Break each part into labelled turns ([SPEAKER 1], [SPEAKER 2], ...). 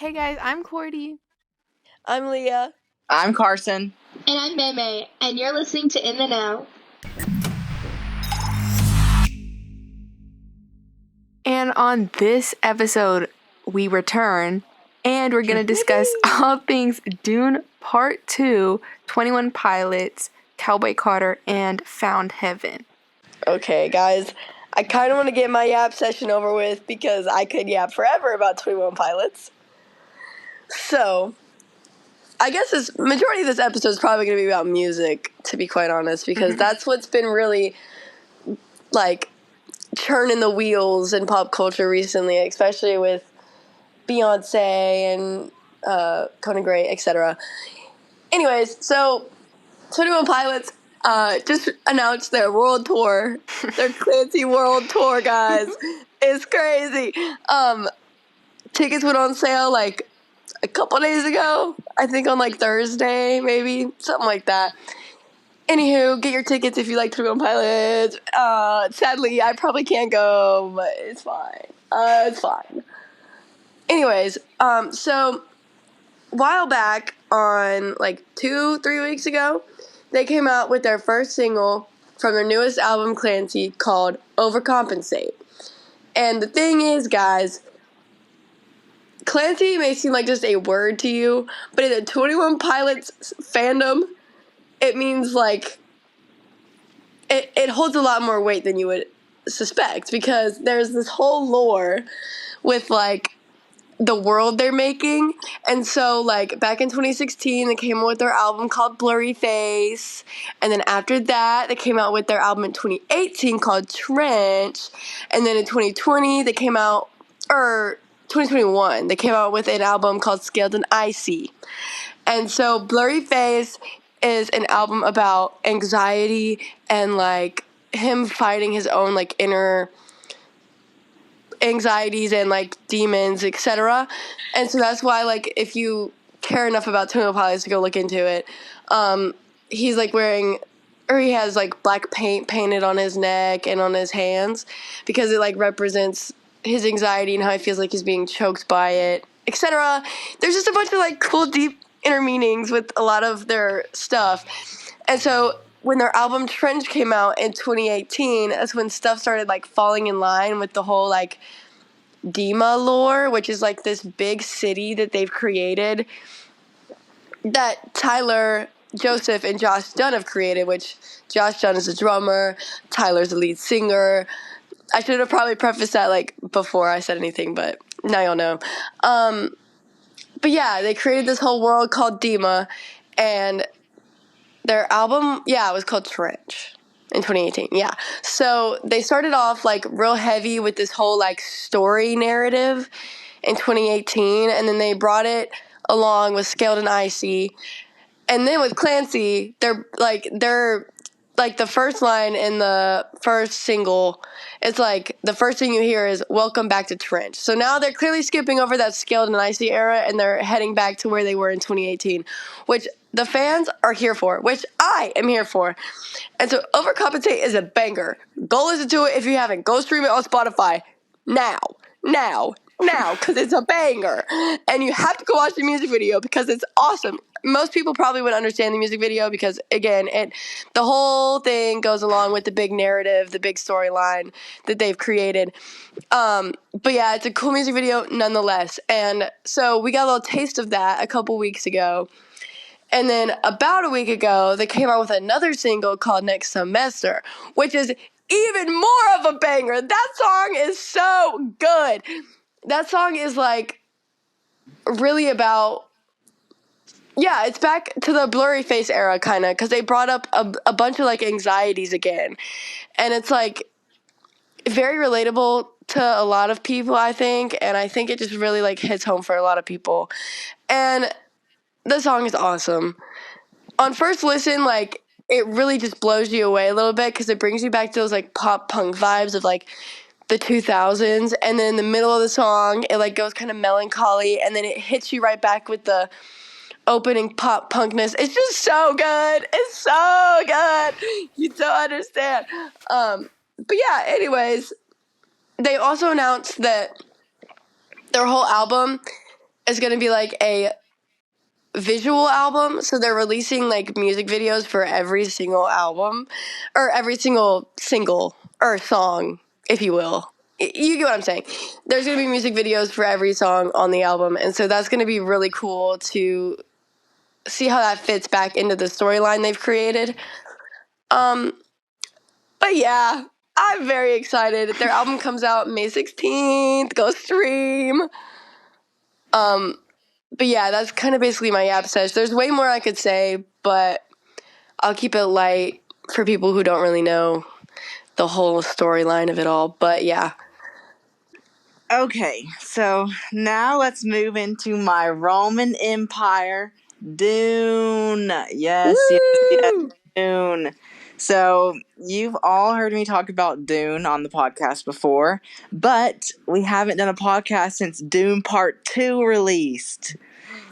[SPEAKER 1] Hey guys, I'm Cordy.
[SPEAKER 2] I'm Leah.
[SPEAKER 3] I'm Carson.
[SPEAKER 4] And I'm Maymay, and you're listening to In the Know.
[SPEAKER 1] And on this episode, we return and we're going to discuss all things Dune Part 2, 21 Pilots, Cowboy Carter, and Found Heaven.
[SPEAKER 2] Okay, guys, I kind of want to get my yap session over with because I could yap forever about 21 Pilots. So, I guess this majority of this episode is probably going to be about music, to be quite honest, because that's what's been really, churning the wheels in pop culture recently, especially with Beyonce and Conan Gray, etc. Anyways, so 21 Pilots just announced their world tour, their Clancy world tour, guys. It's crazy. Tickets went on sale a couple days ago. I think on Thursday, maybe something like that. Anywho, get your tickets if you like 21 Pilots. Sadly, I probably can't go, but it's fine. It's fine. Anyways, so a while back, on 2-3 weeks ago, they came out with their first single from their newest album, Clancy, called Overcompensate. And the thing is, guys, Clancy may seem like just a word to you, but in the 21 Pilots fandom, it means it holds a lot more weight than you would suspect, because there's this whole lore with the world they're making. And so back in 2016 they came out with their album called Blurry Face, and then after that they came out with their album in 2018 called Trench, and then in 2020 they came out, or 2021 they came out with an album called Scaled and Icy. And so Blurry Face is an album about anxiety and him fighting his own inner anxieties and demons, etc. And so that's why if you care enough about 21 Pilots to go look into it, he's wearing, or he has black paint painted on his neck and on his hands, because it represents his anxiety and how he feels like he's being choked by it, etc. There's just a bunch of cool deep inner meanings with a lot of their stuff. And so when their album Trench came out in 2018, that's when stuff started falling in line with the whole Dima lore, which is this big city that they've created that Tyler, Joseph, and Josh Dunn have created, which Josh Dunn is a drummer, Tyler's the lead singer. I should have probably prefaced that before I said anything, but now y'all know. But yeah, they created this whole world called Dima, and their album, it was called Trench in 2018. Yeah. So they started off real heavy with this whole story narrative in 2018, and then they brought it along with Scaled and Icy. And then with Clancy, they're the first line in the first single, it's the first thing you hear is "Welcome back to Trench." So now they're clearly skipping over that Scaled and Icy era, and they're heading back to where they were in 2018, which the fans are here for, which I am here for. And so Overcompensate is a banger. Go listen to it if you haven't. Go stream it on Spotify now, because it's a banger. And you have to go watch the music video because it's awesome. Most people probably wouldn't understand the music video because, again, the whole thing goes along with the big narrative, the big storyline that they've created. But yeah, it's a cool music video nonetheless. And so we got a little taste of that a couple weeks ago. And then about a week ago, they came out with another single called Next Semester, which is even more of a banger. That song is so good. That song is really about, it's back to the Blurry Face era kind of, because they brought up a bunch of anxieties again. And it's very relatable to a lot of people, I think. And I think it just really hits home for a lot of people. And the song is awesome. On first listen, it really just blows you away a little bit because it brings you back to those pop punk vibes of the 2000s. And then in the middle of the song, it goes kind of melancholy, and then it hits you right back with the opening pop punkness. It's just so good. It's so good. You don't understand. But yeah, anyways, they also announced that their whole album is going to be like a visual album. So they're releasing like music videos for every single album or every single single or song, if you will. You get what I'm saying. There's going to be music videos for every song on the album. And so that's going to be really cool to see how that fits back into the storyline they've created. But yeah, I'm very excited. Their album comes out May 16th. Go stream. But yeah, that's kind of basically my Yap sesh. There's way more I could say, but I'll keep it light for people who don't really know the whole storyline of it all. But yeah.
[SPEAKER 3] Okay, so now let's move into my Roman Empire, Dune. Yes, Dune. So you've all heard me talk about Dune on the podcast before, but we haven't done a podcast since Dune Part 2 released.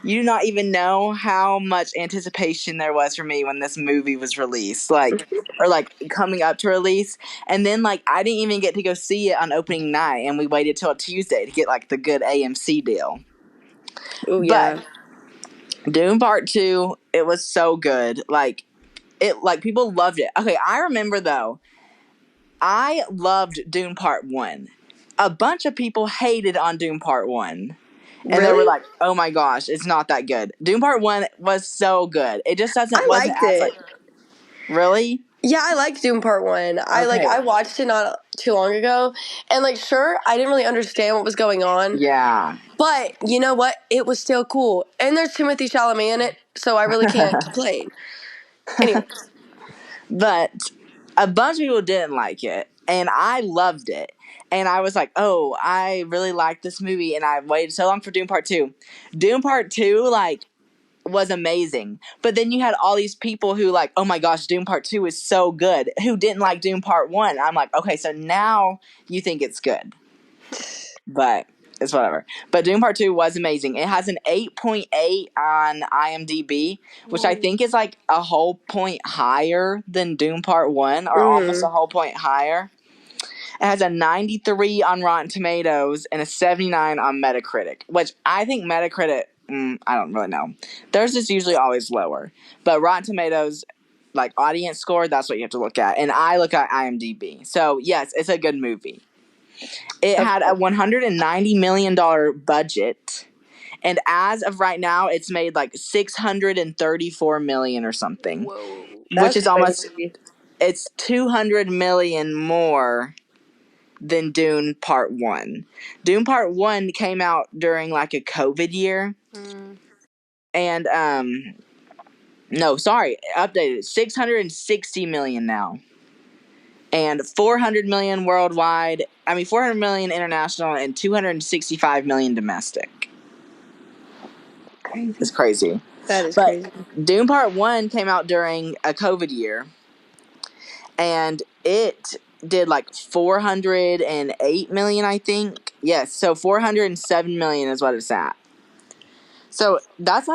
[SPEAKER 3] You do not even know how much anticipation there was for me when this movie was released, or coming up to release. And then I didn't even get to go see it on opening night, and we waited till Tuesday to get the good AMC deal.
[SPEAKER 2] Ooh, yeah.
[SPEAKER 3] But Dune Part 2, it was so good. People loved it. Okay, I remember though, I loved Dune Part 1. A bunch of people hated on Dune Part 1. And
[SPEAKER 2] really?
[SPEAKER 3] they were like, "Oh my gosh, it's not that good." Dune Part 1 was so good. It just wasn't as
[SPEAKER 2] it.
[SPEAKER 3] Really?
[SPEAKER 2] Yeah, I liked Doom Part 1. I watched it not too long ago, and sure, I didn't really understand what was going on.
[SPEAKER 3] Yeah.
[SPEAKER 2] But you know what? It was still cool. And there's Timothée Chalamet in it, so I really can't complain. Anyway.
[SPEAKER 3] But a bunch of people didn't like it, and I loved it. And I was like, "Oh, I really like this movie," and I waited so long for Dune Part 2. Dune Part 2, was amazing. But then you had all these people who "Oh my gosh, Dune Part 2 is so good," who didn't like Dune Part 1. I'm like, "Okay, so now you think it's good." But it's whatever. But Dune Part 2 was amazing. It has an 8.8 on IMDb, which I think is a whole point higher than Dune Part 1, or almost a whole point higher. It has a 93 on Rotten Tomatoes and a 79 on Metacritic, which I think Metacritic, I don't really know. Theirs is usually always lower. But Rotten Tomatoes, audience score, that's what you have to look at. And I look at IMDb. So, yes, it's a good movie. It had a $190 million budget. And as of right now, it's made $634 million or something.
[SPEAKER 2] Whoa.
[SPEAKER 3] Which is almost,
[SPEAKER 2] crazy.
[SPEAKER 3] it's $200 million more than Dune Part 1. Dune Part 1 came out during a COVID year. And no, sorry, updated. 660 million now. And 400 million worldwide. 400 million international and 265 million domestic.
[SPEAKER 1] Crazy.
[SPEAKER 3] It's crazy.
[SPEAKER 2] That is crazy.
[SPEAKER 3] Dune Part 1 came out during a COVID year. And it did 408 million, I think. Yes, so 407 million is what it's at. So that's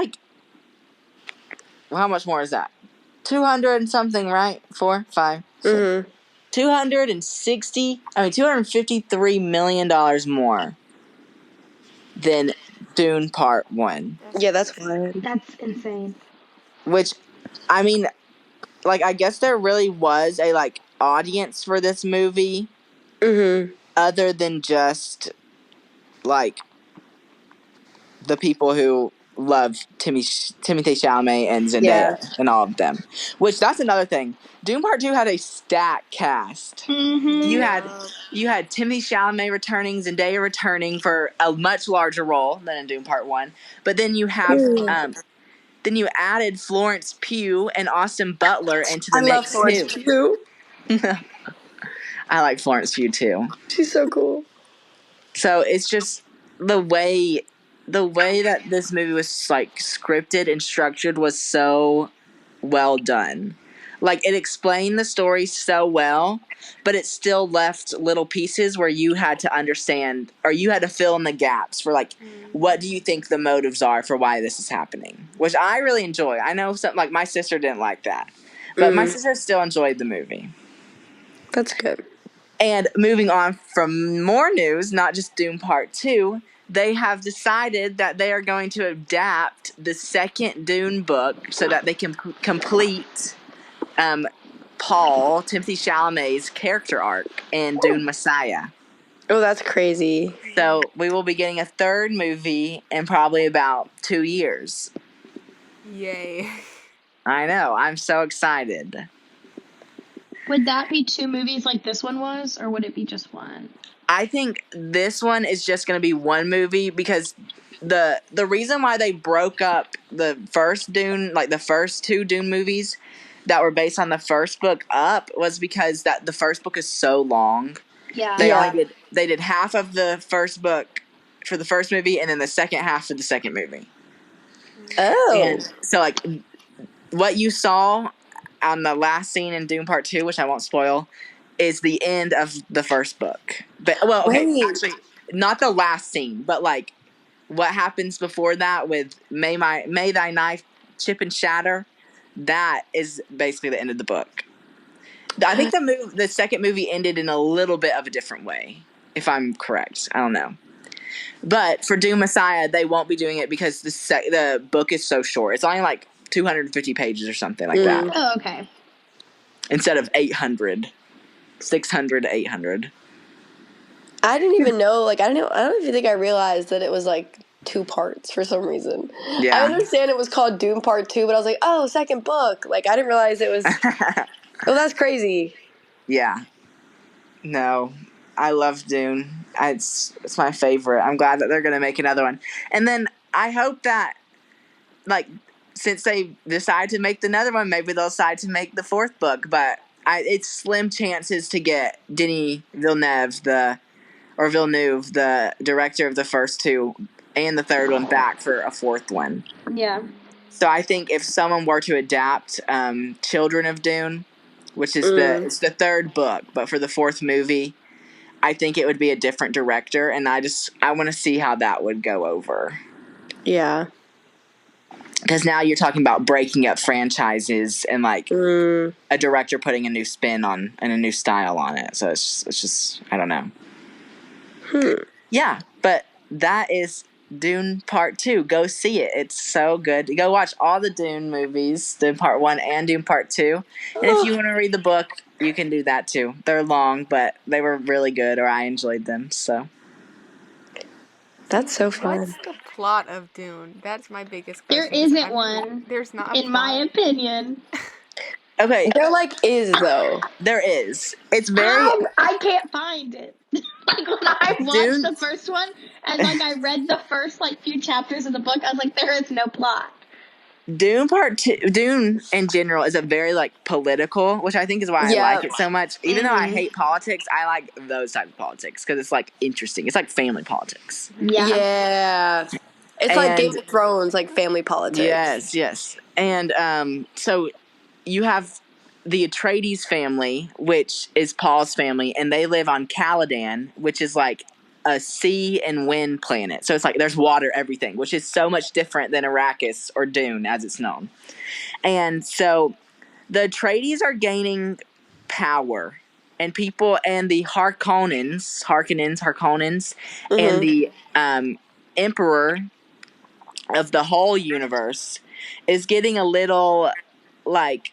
[SPEAKER 3] how much more is that? 200 and something, right? 4, 5, 6. $253 million more than Dune Part 1.
[SPEAKER 2] Yeah, that's wild.
[SPEAKER 4] That's insane.
[SPEAKER 3] Which, I guess there really was a, audience for this movie. Other than just, the people who love Timothée Chalamet and Zendaya and all of them. Which, that's another thing. Dune Part 2 had a stacked cast.
[SPEAKER 4] Mm-hmm.
[SPEAKER 3] You had Timothée Chalamet returning, Zendaya returning for a much larger role than in Dune Part 1. But then you have then you added Florence Pugh and Austin Butler into the mix too. I love Florence
[SPEAKER 2] Pugh.
[SPEAKER 3] I like Florence Pugh too.
[SPEAKER 2] She's so cool.
[SPEAKER 3] So it's just the way that this movie was scripted and structured was so well done. It explained the story so well, but it still left little pieces where you had to understand, or you had to fill in the gaps for what do you think the motives are for why this is happening, which I really enjoy. I know some my sister didn't like that, but my sister still enjoyed the movie.
[SPEAKER 2] That's good.
[SPEAKER 3] And moving on from more news, not just Dune Part 2, they have decided that they are going to adapt the second Dune book so that they can complete Timothy Chalamet's character arc in Dune Messiah.
[SPEAKER 2] Oh, that's crazy.
[SPEAKER 3] So we will be getting a third movie in probably about 2 years.
[SPEAKER 1] Yay.
[SPEAKER 3] I know. I'm so excited.
[SPEAKER 4] Would that be 2 movies like this one was, or would it be just one?
[SPEAKER 3] I think this one is just going to be one movie because the reason why they broke up the first Dune, like the first 2 Dune movies that were based on the first book up, was because that the first book is so long.
[SPEAKER 4] Yeah.
[SPEAKER 3] They did half of the first book for the first movie and then the second half for the second movie.
[SPEAKER 2] Oh.
[SPEAKER 3] And so like what you saw on the last scene in Dune Part 2, which I won't spoil, is the end of the first book. But actually not the last scene, but like what happens before that with may thy knife chip and shatter, that is basically the end of the book. I think the second movie ended in a little bit of a different way, if I'm correct. I don't know. But for Dune Messiah, they won't be doing it because the book is so short. It's only like 250 pages or something like that.
[SPEAKER 4] Oh, okay.
[SPEAKER 3] Instead of 800. 600 to 800.
[SPEAKER 2] I didn't even know, like, I don't even think I realized that it was, like, 2 parts for some reason.
[SPEAKER 3] Yeah.
[SPEAKER 2] I understand it was called Dune Part 2, but I was like, oh, second book. Like, I didn't realize it was... Oh, that's crazy.
[SPEAKER 3] Yeah. No, I love Dune. It's my favorite. I'm glad that they're going to make another one. And then I hope that, like, since they decide to make another one, maybe they'll decide to make the 4th book. But it's slim chances to get Denis Villeneuve, the director of the first 2 and the 3rd one, back for a 4th one.
[SPEAKER 4] Yeah.
[SPEAKER 3] So I think if someone were to adapt Children of Dune, which is it's the 3rd book, but for the 4th movie, I think it would be a different director, and I want to see how that would go over.
[SPEAKER 2] Yeah.
[SPEAKER 3] Because now you're talking about breaking up franchises and like a director putting a new spin on and a new style on it. So it's just I don't know. Yeah, but that is Dune Part 2. Go see it. It's so good. Go watch all the Dune movies, Dune Part 1 and Dune Part 2. And if you want to read the book, you can do that too. They're long, but they were really good, or I enjoyed them. So
[SPEAKER 2] that's so fun.
[SPEAKER 1] What's the plot of Dune? That's my biggest
[SPEAKER 4] There
[SPEAKER 1] question.
[SPEAKER 4] isn't one.
[SPEAKER 1] There's not a
[SPEAKER 4] in my opinion.
[SPEAKER 3] Okay.
[SPEAKER 2] There like is though.
[SPEAKER 3] There is. It's very
[SPEAKER 4] I can't find it. Like when I watched the first one and like I read the first like few chapters of the book, I was like, there is no plot.
[SPEAKER 3] Dune Part 2, Dune in general is a very like political, which I think is why I like it so much. Even though I hate politics, I like those type of politics because it's like interesting. It's like family politics.
[SPEAKER 2] Yeah. It's like Game of Thrones, like family politics.
[SPEAKER 3] Yes. And so you have the Atreides family, which is Paul's family, and they live on Caladan, which is like a sea and wind planet. So it's like there's water, everything, which is so much different than Arrakis or Dune as it's known. And so the Atreides are gaining power, and people and the Harkonnens, and the Emperor of the whole universe is getting a little like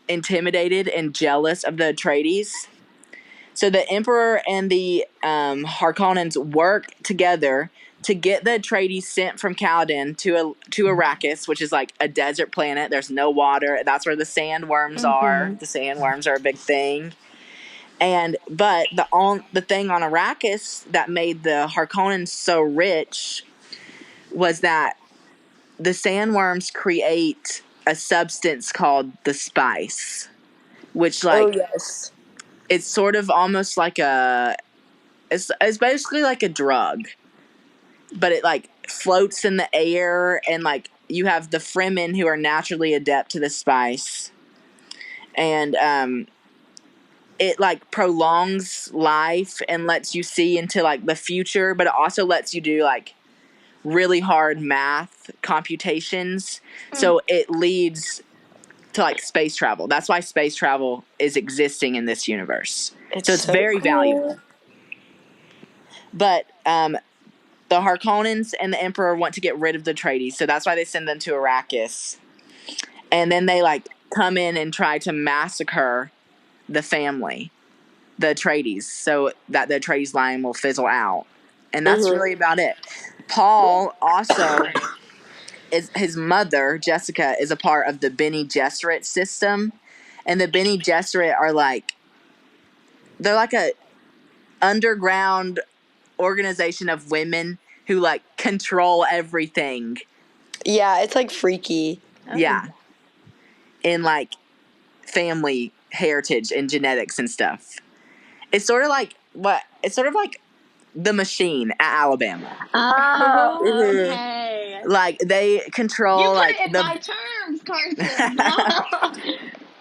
[SPEAKER 3] intimidated and jealous of the Atreides. So the Emperor and the Harkonnens work together to get the Atreides sent from Caladan to Arrakis, which is like a desert planet. There's no water. That's where the sandworms are. The sandworms are a big thing. But the thing on Arrakis that made the Harkonnens so rich was that the sandworms create a substance called the spice, which it's sort of almost like it's basically like a drug, but it like floats in the air, and like you have the Fremen who are naturally adept to the spice, and it like prolongs life and lets you see into like the future, but it also lets you do like really hard math computations. So it leads to like space travel. That's why space travel is existing in this universe. So it's very valuable. But the Harkonnens and the Emperor want to get rid of the Atreides, so that's why they send them to Arrakis. And then they like come in and try to massacre the family, the Atreides, so that the Atreides line will fizzle out. And that's really about it. Paul also is, his mother, Jessica, is a part of the Bene Gesserit system. And the Bene Gesserit are like, they're like a underground organization of women who like control everything.
[SPEAKER 2] Yeah, it's like freaky.
[SPEAKER 3] Yeah. In like family heritage and genetics and stuff. It's sort of like the Machine at Alabama.
[SPEAKER 4] Oh,
[SPEAKER 2] Mhm.
[SPEAKER 4] okay.
[SPEAKER 3] Like they
[SPEAKER 4] You
[SPEAKER 3] control
[SPEAKER 4] put
[SPEAKER 3] like
[SPEAKER 4] it in
[SPEAKER 3] the
[SPEAKER 4] my terms, Carson.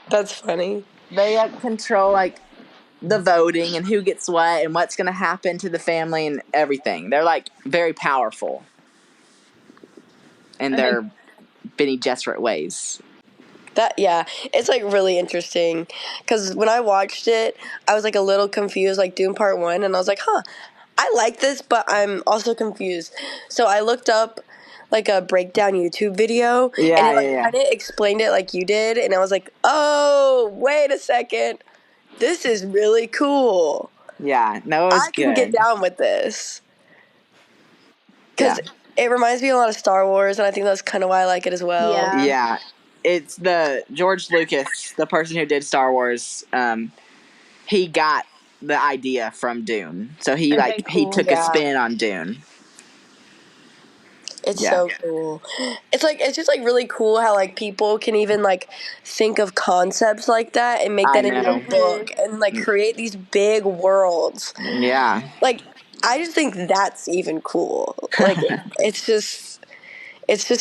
[SPEAKER 2] That's funny.
[SPEAKER 3] they like control like the voting and who gets what and what's going to happen to the family and everything. They're like very powerful in their Bene Gesserit ways.
[SPEAKER 2] It's like really interesting because when I watched it, I was like a little confused, like Dune Part 1, and I was like, I like this, but I'm also confused. So I looked up like a breakdown YouTube video, and it like kind of explained it like you did, and I was like, oh, wait a second, this is really cool.
[SPEAKER 3] Yeah, no, it was
[SPEAKER 2] I can get down with this because it reminds me a lot of Star Wars, and I think that's kind of why I like it as well.
[SPEAKER 3] Yeah, it's the George Lucas, the person who did Star Wars. He got the idea from Dune, so he he took a spin on Dune.
[SPEAKER 2] It's so cool. It's just like really cool how like people can even like think of concepts like that and make that into a book and like create these big worlds.
[SPEAKER 3] Yeah.
[SPEAKER 2] Like I just think that's even cool. Like it's just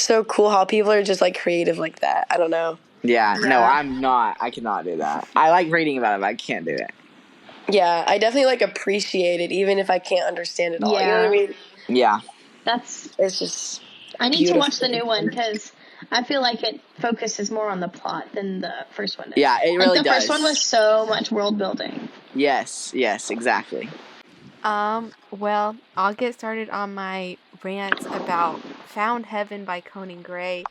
[SPEAKER 2] so cool how people are just like creative like that. I don't know.
[SPEAKER 3] Yeah, no, I'm not. I cannot do that. I like reading about it, but I can't do it.
[SPEAKER 2] Yeah, I definitely like appreciate it even if I can't understand it all. You know what I mean?
[SPEAKER 3] Yeah.
[SPEAKER 2] It's just
[SPEAKER 4] I need to watch the new one because I feel like it focuses more on the plot than the first one did.
[SPEAKER 3] Yeah, it really
[SPEAKER 4] does. The first one was so much world building.
[SPEAKER 3] Yes, exactly.
[SPEAKER 1] Well, I'll get started on my rant about Found Heaven by Conan Gray.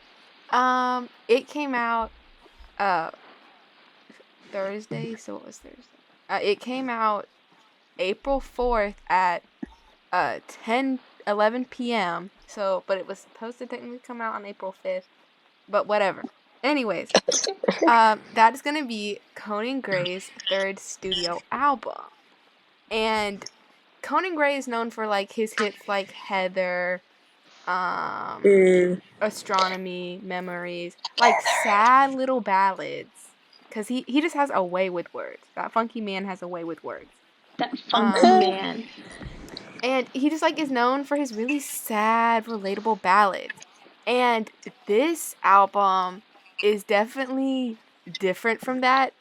[SPEAKER 1] It came out Thursday, so it was Thursday. It came out April 4th at 11 p.m. So, but it was supposed to technically come out on April 5th, but whatever. Anyways, that is going to be Conan Gray's third studio album. And Conan Gray is known for like his hits like Heather, Astronomy, Memories, like sad little ballads. Cause he just has a way with words. That funky man has a way with words.
[SPEAKER 4] That funky man.
[SPEAKER 1] And he just like is known for his really sad, relatable ballads. And this album is definitely different from that.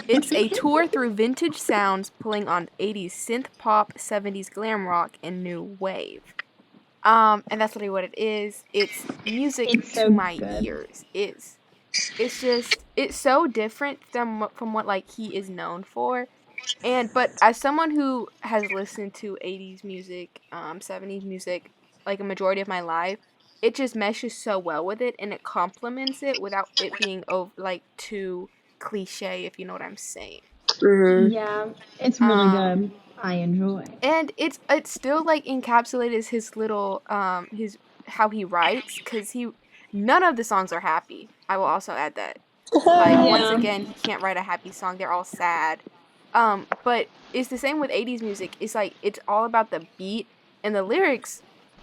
[SPEAKER 1] It's a tour through vintage sounds pulling on 80s synth pop, 70s glam rock, and new wave. And that's literally what it is. It's music to my ears. It's so different from what like he is known for. But as someone who has listened to 80s music, 70s music, like a majority of my life, it just meshes so well with it and it complements it without it being like too cliche, if you know what I'm saying.
[SPEAKER 4] Yeah, it's really good. I enjoy.
[SPEAKER 1] And it's still like encapsulated as his little his how he writes, cuz none of the songs are happy. I will also add that. Like once again, he can't write a happy song. They're all sad. But it's the same with 80s music. It's like it's all about the beat, and the lyrics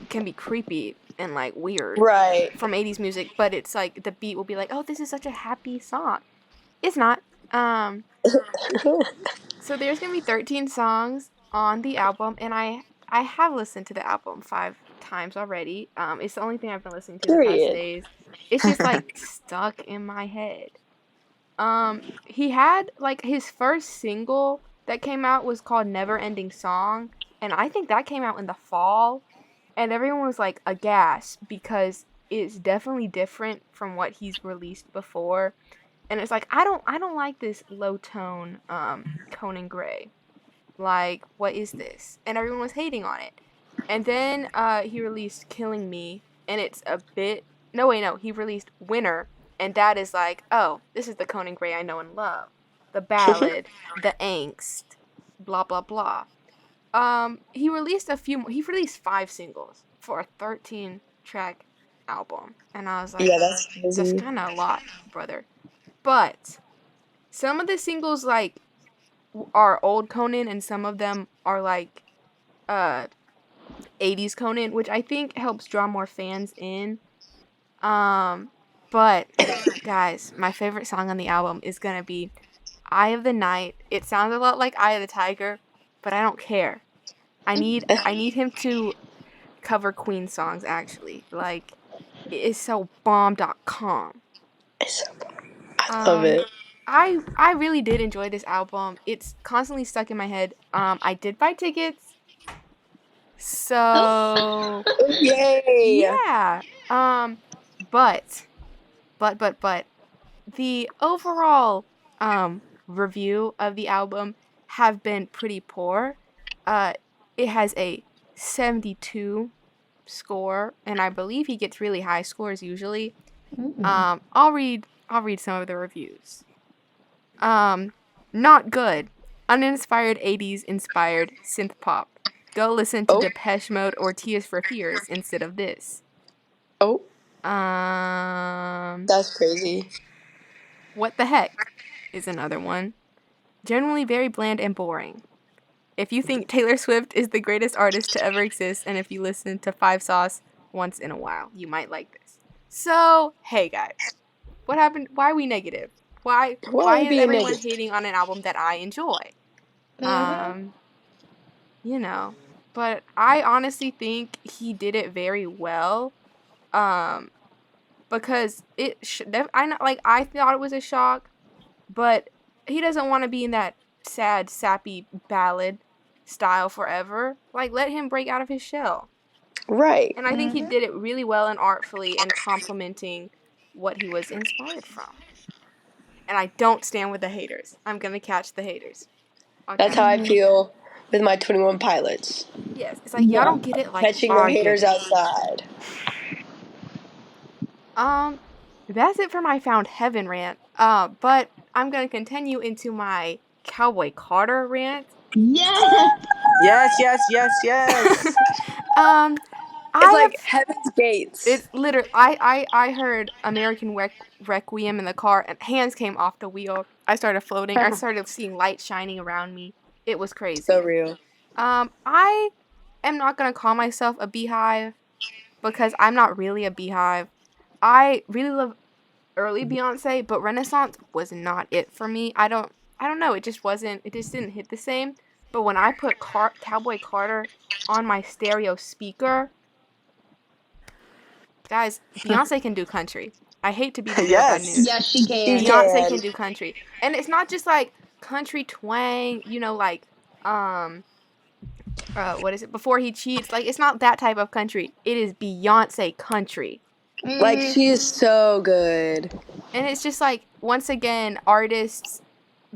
[SPEAKER 1] can be creepy and like weird from 80s music, but it's like the beat will be like, "Oh, this is such a happy song." It's not. So there's going to be 13 songs on the album, and I have listened to the album 5 times already. It's the only thing I've been listening to the past days. It's just like stuck in my head. He had like his first single that came out was called Never Ending Song, and I think that came out in the fall, and everyone was like aghast because it's definitely different from what he's released before. And it's like I don't like this low tone Conan Gray. Like, what is this? And everyone was hating on it. And then he released Killing Me, and it's a bit. No, wait, no. He released Winner, and that is like, oh, this is the Conan Gray I know and love. The ballad, the angst, blah, blah, blah. He released a few more. He released 5 singles for a 13-track album. And I was like,
[SPEAKER 2] Yeah, that's crazy.
[SPEAKER 1] that's kind of a lot, brother. But some of the singles, like, are old Conan, and some of them are, like, 80s Conan, which I think helps draw more fans in. But guys, my favorite song on the album is gonna be Eye of the Night. It sounds a lot like Eye of the Tiger, but I don't care. I need him to cover Queen songs, actually. Like, it is so bomb.com.
[SPEAKER 2] It's so boring. I love it.
[SPEAKER 1] I really did enjoy this album. It's constantly stuck in my head. I did buy tickets. So
[SPEAKER 2] Yay!
[SPEAKER 1] yeah. But the overall review of the album have been pretty poor. It has a 72 score, and I believe he gets really high scores usually. I'll read some of the reviews. Not good. Uninspired 80s inspired synth pop. Go listen to Depeche Mode or Tears for Fears instead of this.
[SPEAKER 2] Oh. That's crazy.
[SPEAKER 1] What the heck is another one. Generally very bland and boring. If you think Taylor Swift is the greatest artist to ever exist, and if you listen to Five Sauce once in a while, you might like this. So, hey guys, what happened? Why are we negative? Why is everyone hating on an album that I enjoy? You know, but I honestly think he did it very well. Because I thought it was a shock, but he doesn't want to be in that sad, sappy ballad style forever. Like, let him break out of his shell.
[SPEAKER 2] Right.
[SPEAKER 1] And I think he did it really well and artfully and complimenting what he was inspired from. And I don't stand with the haters. I'm going to catch the haters.
[SPEAKER 2] That's how I feel with my 21 Pilots.
[SPEAKER 1] Yes. It's like, y'all don't get it like
[SPEAKER 2] catching the haters outside.
[SPEAKER 1] That's it for my Found Heaven rant. But I'm going to continue into my Cowboy Carter rant.
[SPEAKER 3] Yes.
[SPEAKER 2] It's like Heaven's Gates.
[SPEAKER 1] It's literally, I heard American Requiem in the car, and hands came off the wheel. I started floating. I started seeing light shining around me. It was crazy.
[SPEAKER 2] So real.
[SPEAKER 1] I am not going to call myself a beehive, because I'm not really a beehive. I really love early Beyonce, but Renaissance was not it for me. I don't know. It just didn't hit the same. But when I put Cowboy Carter on my stereo speaker, guys, Beyonce can do country. I hate to be the bad news.
[SPEAKER 4] Yes, she can.
[SPEAKER 1] Beyonce can do country. And it's not just like country twang, like what is it? Before He Cheats. Like, it's not that type of country. It is Beyonce country.
[SPEAKER 2] Like, she is so good.
[SPEAKER 1] And it's just like, once again, artists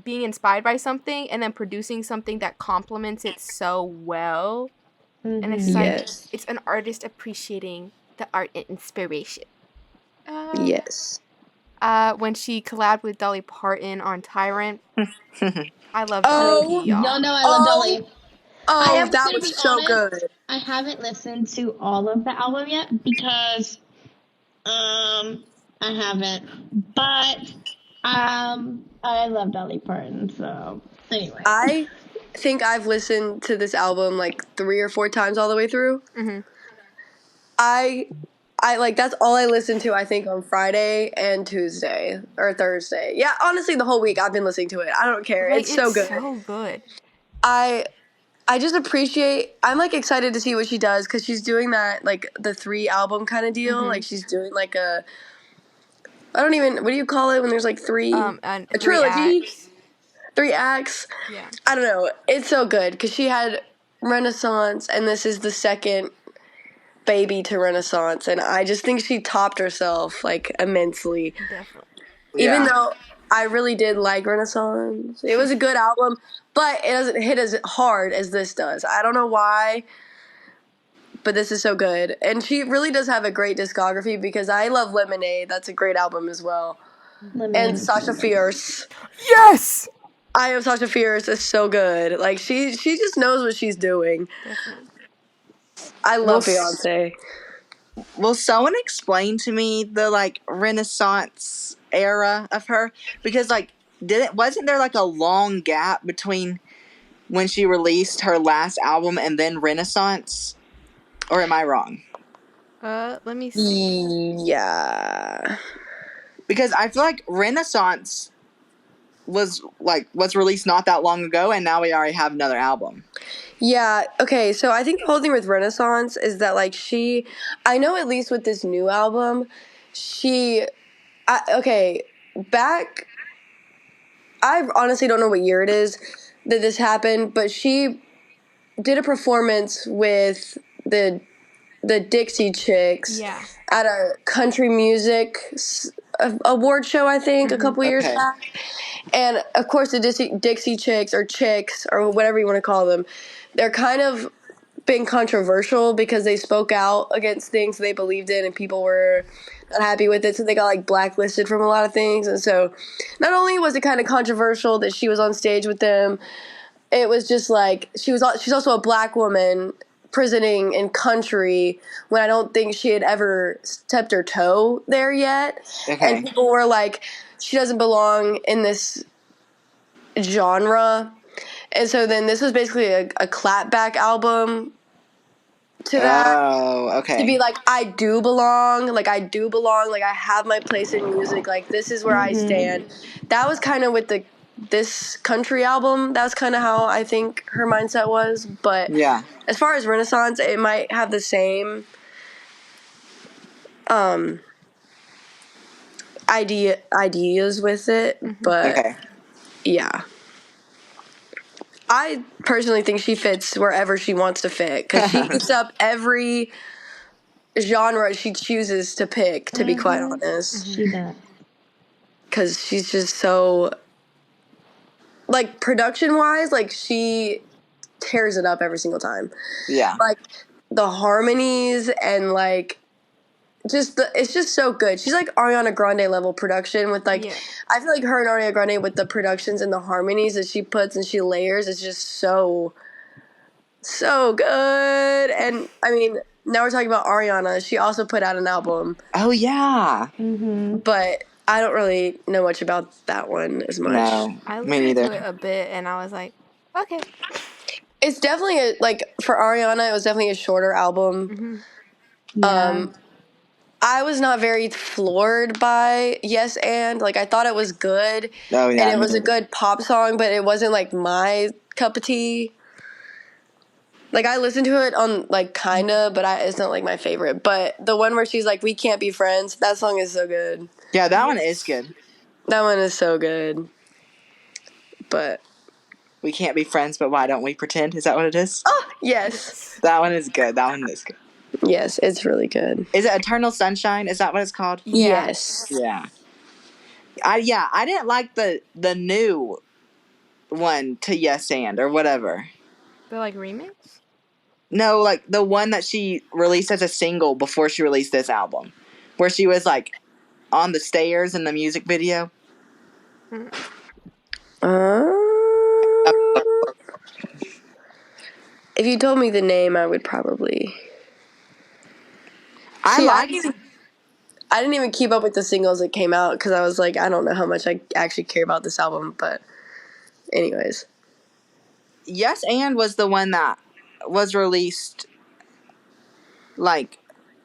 [SPEAKER 1] being inspired by something and then producing something that complements it so well. And it's like, it's an artist appreciating the art and inspiration.
[SPEAKER 2] Yes.
[SPEAKER 1] When she collabed with Dolly Parton on Tyrant. I love Dolly P, y'all.
[SPEAKER 4] Y'all know I love Dolly.
[SPEAKER 2] That was so good.
[SPEAKER 4] I haven't listened to all of the album yet because I haven't. But I love Dolly Parton, so anyway.
[SPEAKER 2] I think I've listened to this album like 3 or 4 times all the way through.
[SPEAKER 1] Mm-hmm.
[SPEAKER 2] I like, that's all I listened to, I think, on Friday and Tuesday or Thursday. Yeah, honestly, the whole week I've been listening to it. I don't care.
[SPEAKER 1] Like,
[SPEAKER 2] it's so good.
[SPEAKER 1] so good.
[SPEAKER 2] I just appreciate, I'm like excited to see what she does, because she's doing that, like, the 3 album kind of deal. Like, she's doing like what do you call it when there's like 3? A trilogy? 3 acts?
[SPEAKER 1] Yeah.
[SPEAKER 2] I don't know. It's so good, because she had Renaissance, and this is the second baby to Renaissance, and I just think she topped herself, like, immensely.
[SPEAKER 1] Definitely.
[SPEAKER 2] Even though I really did like Renaissance. It was a good album, but it doesn't hit as hard as this does. I don't know why. but this is so good. And she really does have a great discography because I love Lemonade. That's a great album as well.
[SPEAKER 4] Lemonade
[SPEAKER 2] And
[SPEAKER 4] is
[SPEAKER 2] Sasha
[SPEAKER 4] really
[SPEAKER 2] Fierce.
[SPEAKER 1] Yes.
[SPEAKER 2] I Am Sasha Fierce is so good. Like she just knows what she's doing.
[SPEAKER 1] Definitely.
[SPEAKER 2] I love
[SPEAKER 3] Well,
[SPEAKER 2] Beyonce.
[SPEAKER 3] Will someone explain to me the like Renaissance era of her? Because like wasn't there like a long gap between when she released her last album and then Renaissance? Or am I wrong?
[SPEAKER 1] Let me see.
[SPEAKER 2] Yeah.
[SPEAKER 3] Because I feel like Renaissance was released not that long ago, and now we already have another album.
[SPEAKER 2] Yeah, okay, so I think the whole thing with Renaissance is that, like, I know at least with this new album, I honestly don't know what year it is that this happened, but she did a performance with the Dixie Chicks
[SPEAKER 1] Yeah.
[SPEAKER 2] at a country music award show, I think, a couple years
[SPEAKER 3] Okay.
[SPEAKER 2] back. And of course, the Dixie Chicks or whatever you want to call them, they're kind of been controversial because they spoke out against things they believed in and people were not happy with it. So they got like blacklisted from a lot of things. And so not only was it kind of controversial that she was on stage with them, it was just like she's also a black woman prisoning in country when I don't think she had ever stepped her toe there yet.
[SPEAKER 3] Okay.
[SPEAKER 2] And people were like, she doesn't belong in this genre. And so then this was basically a clapback album to that.
[SPEAKER 3] Oh, okay.
[SPEAKER 2] To be like, I do belong, like I have my place in music, like this is where I stand. That was kind of with this country album, that's kind of how I think her mindset was. But
[SPEAKER 3] yeah.
[SPEAKER 2] as far as Renaissance, it might have the same ideas with it, but
[SPEAKER 3] Okay.
[SPEAKER 2] yeah. I personally think she fits wherever she wants to fit because she eats up every genre she chooses to pick, to be quite honest.
[SPEAKER 4] She does.
[SPEAKER 2] Because she's just so, like, production-wise, like, she tears it up every single time.
[SPEAKER 3] Yeah.
[SPEAKER 2] Like, the harmonies and, like, it's just so good. She's like Ariana Grande level production with like, I feel like her and Ariana Grande with the productions and the harmonies that she puts and she layers is just so good. And I mean, now we're talking about Ariana. She also put out an album.
[SPEAKER 3] Oh yeah.
[SPEAKER 2] But I don't really know much about that one as much.
[SPEAKER 3] No,
[SPEAKER 1] I
[SPEAKER 3] me
[SPEAKER 1] listened
[SPEAKER 3] neither.
[SPEAKER 1] to it a bit and I was like, okay.
[SPEAKER 2] It's definitely for Ariana, it was definitely a shorter album.
[SPEAKER 4] Yeah.
[SPEAKER 2] I was not very floored by Yes and. Like, I thought it was good.
[SPEAKER 3] Oh yeah.
[SPEAKER 2] And it was a good pop song, but it wasn't, like, my cup of tea. Like, I listened to it on, like, kinda, but it's not, like, my favorite. But the one where she's like, we can't be friends, that song is so good.
[SPEAKER 3] Yeah, that one is good.
[SPEAKER 2] That one is so good. But
[SPEAKER 3] We can't be friends, but why don't we pretend? Is that what it is?
[SPEAKER 2] oh, yes.
[SPEAKER 3] That one is good. That one is good.
[SPEAKER 2] Yes, it's really good.
[SPEAKER 3] Is it Eternal Sunshine? Is that what it's called?
[SPEAKER 1] Yeah.
[SPEAKER 2] Yes.
[SPEAKER 3] Yeah. I didn't like the new one to Yes and or whatever.
[SPEAKER 1] The like remix?
[SPEAKER 3] No, like the one that she released as a single before she released this album, where she was like on the stairs in the music video.
[SPEAKER 2] If you told me the name, I would probably.
[SPEAKER 3] I
[SPEAKER 2] didn't even keep up with the singles that came out because I was like, I don't know how much I actually care about this album. But, anyways.
[SPEAKER 3] Yes and was the one that was released. Like,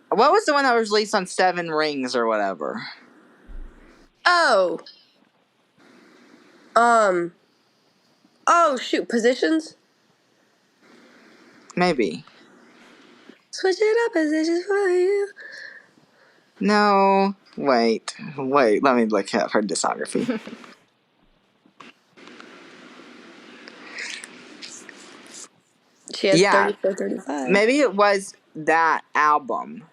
[SPEAKER 3] what was the one that was released on 7 Rings or whatever?
[SPEAKER 2] Oh. Oh, shoot. Positions?
[SPEAKER 3] Maybe.
[SPEAKER 2] Switch it up, positions for you.
[SPEAKER 3] No. Wait. Let me look at her discography.
[SPEAKER 2] She has
[SPEAKER 3] Yeah.
[SPEAKER 2] 34, 35.
[SPEAKER 3] Maybe it was that album.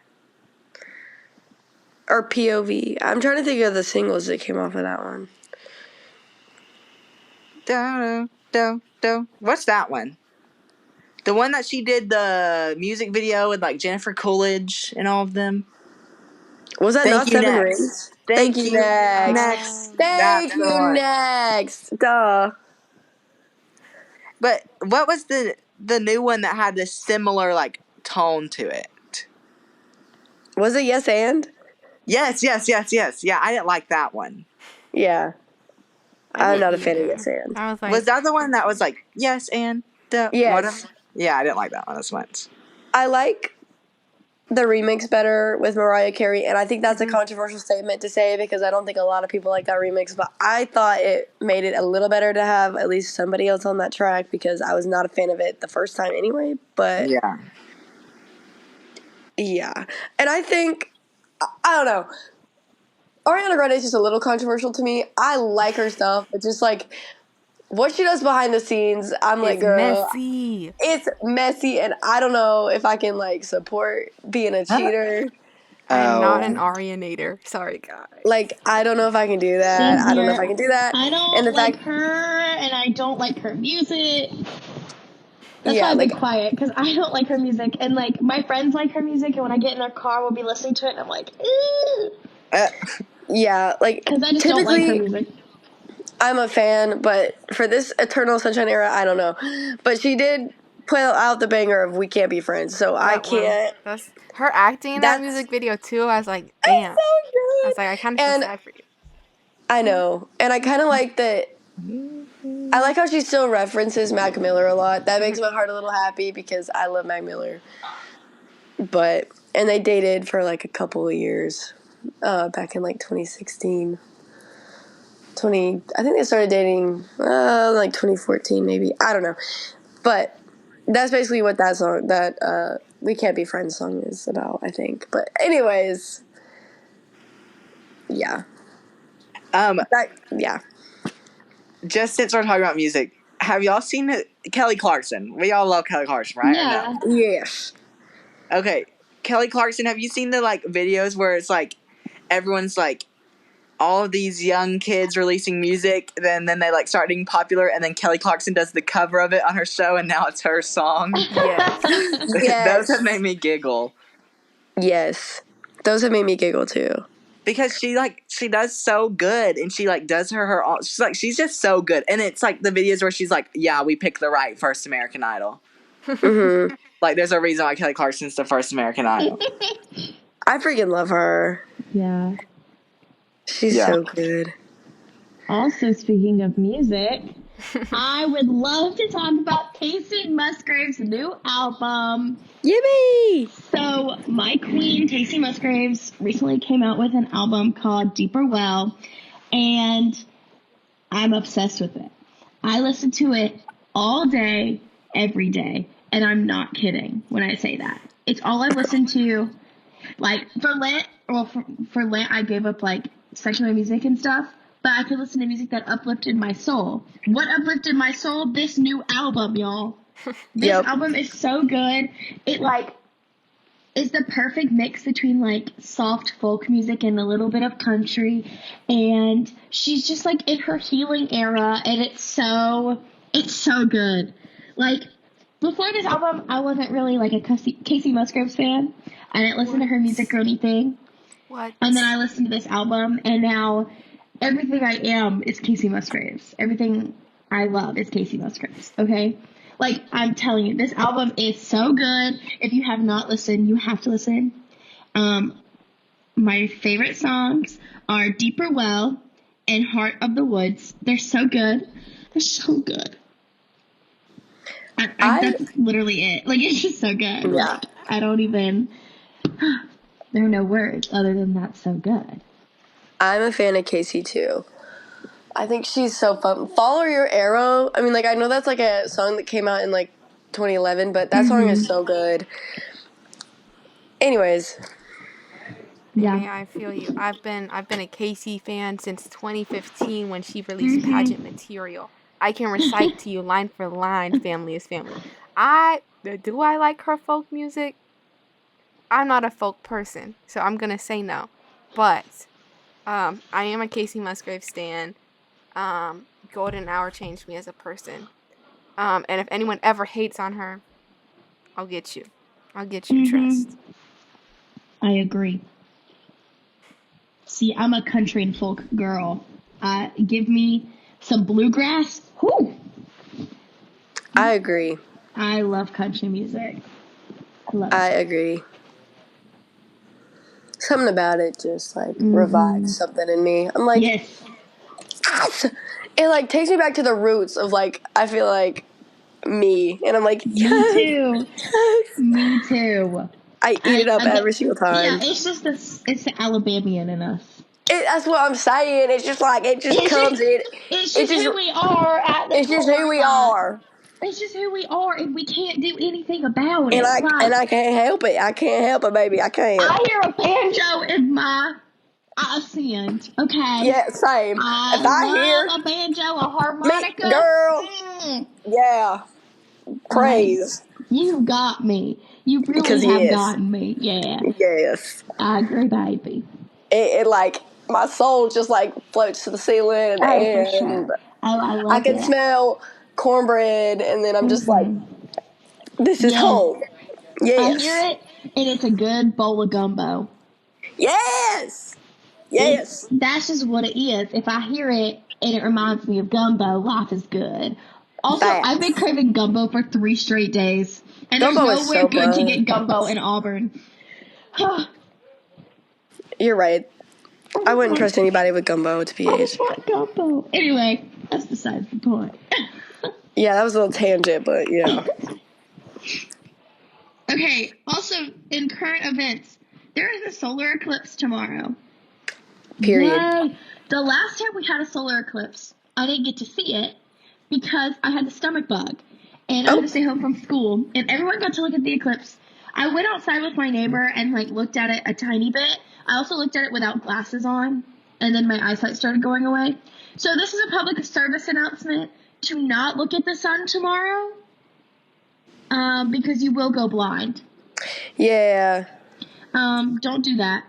[SPEAKER 2] Or POV. I'm trying to think of the singles that came off of that one.
[SPEAKER 3] Do. What's that one? The one that she did the music video with like Jennifer Coolidge and all of them.
[SPEAKER 2] Was that
[SPEAKER 3] Thank
[SPEAKER 2] not
[SPEAKER 3] you,
[SPEAKER 2] Seven
[SPEAKER 3] next.
[SPEAKER 2] Rings?
[SPEAKER 3] Thank you,
[SPEAKER 2] next.
[SPEAKER 3] next.
[SPEAKER 2] Thank
[SPEAKER 3] That's the
[SPEAKER 2] you,
[SPEAKER 3] one.
[SPEAKER 2] next. Duh.
[SPEAKER 3] But what was the new one that had this similar like tone to it?
[SPEAKER 2] Was it Yes and?
[SPEAKER 3] Yes. Yeah, I didn't like that one.
[SPEAKER 2] Yeah.
[SPEAKER 1] I
[SPEAKER 2] I'm not a
[SPEAKER 1] didn't
[SPEAKER 2] fan of
[SPEAKER 1] either.
[SPEAKER 2] Yes and.
[SPEAKER 1] I was like,
[SPEAKER 3] Was that the one that was like yes and the
[SPEAKER 2] Yes.
[SPEAKER 3] whatever? Yeah, I didn't like that one as much.
[SPEAKER 2] I like the remix better with Mariah Carey, and I think that's a controversial statement to say because I don't think a lot of people like that remix, but I thought it made it a little better to have at least somebody else on that track because I was not a fan of it the first time anyway, but yeah. And I think, I don't know, Ariana Grande is just a little controversial to me. I like her stuff, but just like what she does behind the scenes, I'm like,
[SPEAKER 1] it's
[SPEAKER 2] girl,
[SPEAKER 1] messy.
[SPEAKER 2] it's messy, and I don't know if I can like support being a cheater.
[SPEAKER 1] I am not an
[SPEAKER 3] Oh.
[SPEAKER 1] Arianator. Sorry, guys.
[SPEAKER 2] Like, I don't know if I can do that.
[SPEAKER 4] Same
[SPEAKER 2] I don't know if
[SPEAKER 4] here.
[SPEAKER 2] I can do that.
[SPEAKER 4] I don't
[SPEAKER 2] And the
[SPEAKER 4] like
[SPEAKER 2] fact,
[SPEAKER 4] her, and I don't like her music. That's
[SPEAKER 2] yeah,
[SPEAKER 4] why I've been
[SPEAKER 2] like,
[SPEAKER 4] quiet, because I don't like her music. And, like, my friends like her music, and when I get in their car, we'll be listening to it, and I'm like,
[SPEAKER 2] yeah, like,
[SPEAKER 4] because I just don't like her
[SPEAKER 2] typically,
[SPEAKER 4] music.
[SPEAKER 2] I'm a fan, but for this Eternal Sunshine era, I don't know. But she did put out the banger of We Can't Be Friends, so I
[SPEAKER 1] That one.
[SPEAKER 2] can't.
[SPEAKER 1] That's her acting in that
[SPEAKER 2] That's
[SPEAKER 1] music video too. I was like, damn.
[SPEAKER 2] so good.
[SPEAKER 1] I was like, I kind of feel
[SPEAKER 2] And
[SPEAKER 1] sad for you.
[SPEAKER 2] I know. And I kind of like that. I like how she still references Mac Miller a lot. That makes my heart a little happy because I love Mac Miller. And they dated for like a couple of years back in like 2016. I think they started dating like 2014 maybe. I don't know. But that's basically what that song, that We Can't Be Friends song is about, I think. But anyways, yeah. Yeah.
[SPEAKER 3] Just since we're talking about music, have y'all seen Kelly Clarkson? We all love Kelly Clarkson, right?
[SPEAKER 4] Yeah.
[SPEAKER 3] Or no?
[SPEAKER 2] Yes.
[SPEAKER 3] Okay, Kelly Clarkson. Have you seen the like videos where it's like everyone's like all of these young kids releasing music, then they like start being popular, and then Kelly Clarkson does the cover of it on her show, and now it's her song.
[SPEAKER 1] Yes.
[SPEAKER 3] Those have made me giggle.
[SPEAKER 2] Yes. Those have made me giggle too.
[SPEAKER 3] Because she does so good, and she like does her all. She's just so good, and it's like the videos where she's like, "Yeah, we picked the right first American Idol."
[SPEAKER 2] Mm-hmm.
[SPEAKER 3] Like, there's a reason why Kelly Clarkson's the first American Idol.
[SPEAKER 2] I freaking love her.
[SPEAKER 4] Yeah.
[SPEAKER 2] She's so good.
[SPEAKER 4] Also, speaking of music, I would love to talk about Casey Musgrave's new album.
[SPEAKER 2] Yippee!
[SPEAKER 4] So, my queen, Casey Musgraves, recently came out with an album called Deeper Well, and I'm obsessed with it. I listen to it all day, every day, and I'm not kidding when I say that. It's all I listen to. Like, for Lent, I gave up, like, secular music and stuff, but I could listen to music that uplifted my soul. What uplifted my soul? This new album, y'all. This album is so good. It, like, is the perfect mix between, like, soft folk music and a little bit of country, and she's just, like, in her healing era, and it's so good. Like, before this album, I wasn't really, like, a Casey Musgraves fan. I didn't listen to her music or anything.
[SPEAKER 1] What?
[SPEAKER 4] And then I listened to this album, and now everything I am is Casey Musgraves. Everything I love is Casey Musgraves, okay? Like, I'm telling you, this album is so good. If you have not listened, you have to listen. My favorite songs are Deeper Well and Heart of the Woods. They're so good. They're so good. That's literally it. Like, it's just so good.
[SPEAKER 2] Yeah.
[SPEAKER 4] Like, I don't even... There are no words other than that's so good.
[SPEAKER 2] I'm a fan of Casey too. I think she's so fun. Follow Your Arrow. I mean, like, I know that's like a song that came out in like 2011, but that song is so good. Anyways.
[SPEAKER 4] Yeah.
[SPEAKER 1] Amy, I feel you. I've been a Casey fan since 2015 when she released Pageant Material. I can recite to you line for line, Family is Family. Do I like her folk music? I'm not a folk person, so I'm gonna say no. But I am a Casey Musgrave stan. Golden Hour changed me as a person. And if anyone ever hates on her, I'll get you. Trust.
[SPEAKER 4] I agree. See, I'm a country and folk girl. Give me some bluegrass. Whoo!
[SPEAKER 2] I agree.
[SPEAKER 4] I love country music.
[SPEAKER 2] I agree. Something about it just like revives something in me. I'm like,
[SPEAKER 4] yes.
[SPEAKER 2] It like takes me back to the roots of like I feel like me, and I'm like, yes,
[SPEAKER 4] Me too.
[SPEAKER 2] yes.
[SPEAKER 4] Me too.
[SPEAKER 2] I eat it up every single time.
[SPEAKER 4] Yeah, it's just it's the Alabamian in us.
[SPEAKER 2] That's what I'm saying. It's just like it just comes in.
[SPEAKER 4] It's just who we are at the
[SPEAKER 2] It's just who we are.
[SPEAKER 4] It's just who we are, and we can't do anything about it.
[SPEAKER 2] And I can't help it. I can't help it, baby. I can't.
[SPEAKER 4] I hear a banjo in my ascend. Okay.
[SPEAKER 2] Yeah, same.
[SPEAKER 4] I love a banjo, a harmonica.
[SPEAKER 2] Girl. Yeah. Praise.
[SPEAKER 4] You got me. You really have gotten me. Yeah.
[SPEAKER 2] Yes.
[SPEAKER 4] I agree, baby.
[SPEAKER 2] It like my soul just like floats to the ceiling, and
[SPEAKER 4] for sure. I love
[SPEAKER 2] I can smell cornbread, and then I'm just like, this is home. Yes.
[SPEAKER 4] I hear it, and it's a good bowl of gumbo.
[SPEAKER 2] Yes. Yes.
[SPEAKER 4] That's just what it is. If I hear it and it reminds me of gumbo, life is good. Also, I've been craving gumbo for 3 straight days. And gumbo there's nowhere good to get gumbo in Auburn.
[SPEAKER 2] You're right. I wouldn't trust anybody with gumbo, to be honest.
[SPEAKER 4] I want gumbo. Anyway, that's besides the point.
[SPEAKER 2] Yeah, that was a little tangent, but yeah.
[SPEAKER 4] Okay, also, in current events, there is a solar eclipse tomorrow.
[SPEAKER 2] Period.
[SPEAKER 4] Yay. The last time we had a solar eclipse, I didn't get to see it because I had the stomach bug. And I had to stay home from school. And everyone got to look at the eclipse. I went outside with my neighbor and, like, looked at it a tiny bit. I also looked at it without glasses on. And then my eyesight started going away. So this is a public service announcement to not look at the sun tomorrow. Because you will go blind.
[SPEAKER 2] Yeah.
[SPEAKER 4] Don't do that.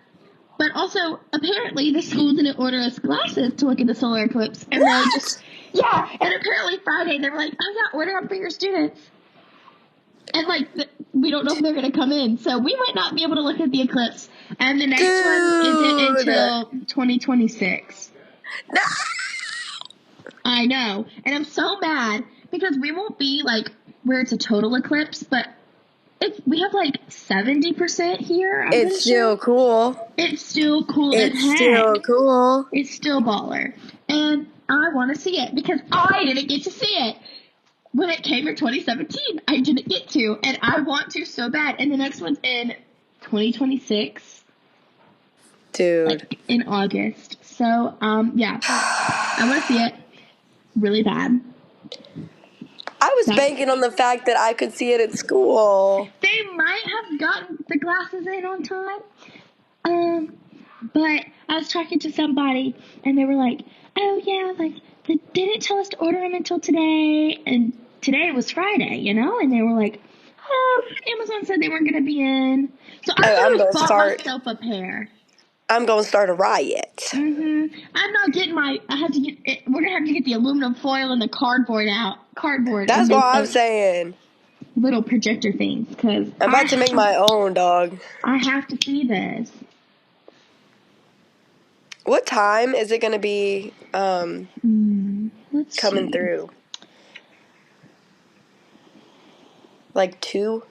[SPEAKER 4] But also, apparently, the school didn't order us glasses to look at the solar eclipse. And they just, and apparently Friday, they were like, oh yeah, order them for your students. And like, we don't know if they're going to come in. So we might not be able to look at the eclipse. And the next one isn't until 2026.
[SPEAKER 2] No!
[SPEAKER 4] I know. And I'm so mad because we won't be like where it's a total eclipse, but we have like 70% here.
[SPEAKER 2] It's still cool.
[SPEAKER 4] It's still cool.
[SPEAKER 2] It's still cool.
[SPEAKER 4] It's still baller. And I want to see it because I didn't get to see it. When it came in 2017, I didn't get to. And I want to so bad. And the next one's in 2026.
[SPEAKER 2] Dude.
[SPEAKER 4] Like in August. So, yeah. I want to see it really bad.
[SPEAKER 2] I was banking on the fact that I could see it at school.
[SPEAKER 4] They might have gotten the glasses in on time. But I was talking to somebody, and they were like, oh, yeah, like, they didn't tell us to order them until today, and today was Friday, you know? And they were like, oh, Amazon said they weren't going to be in. So I just bought myself a pair.
[SPEAKER 2] I'm going to start a riot.
[SPEAKER 4] I'm not getting we're going to have to get the aluminum foil and the cardboard out.
[SPEAKER 2] That's what I'm saying.
[SPEAKER 4] Little projector things, because
[SPEAKER 2] I'm about to make my own, dog.
[SPEAKER 4] I have to see this.
[SPEAKER 2] What time is it going to be coming through? Like 2?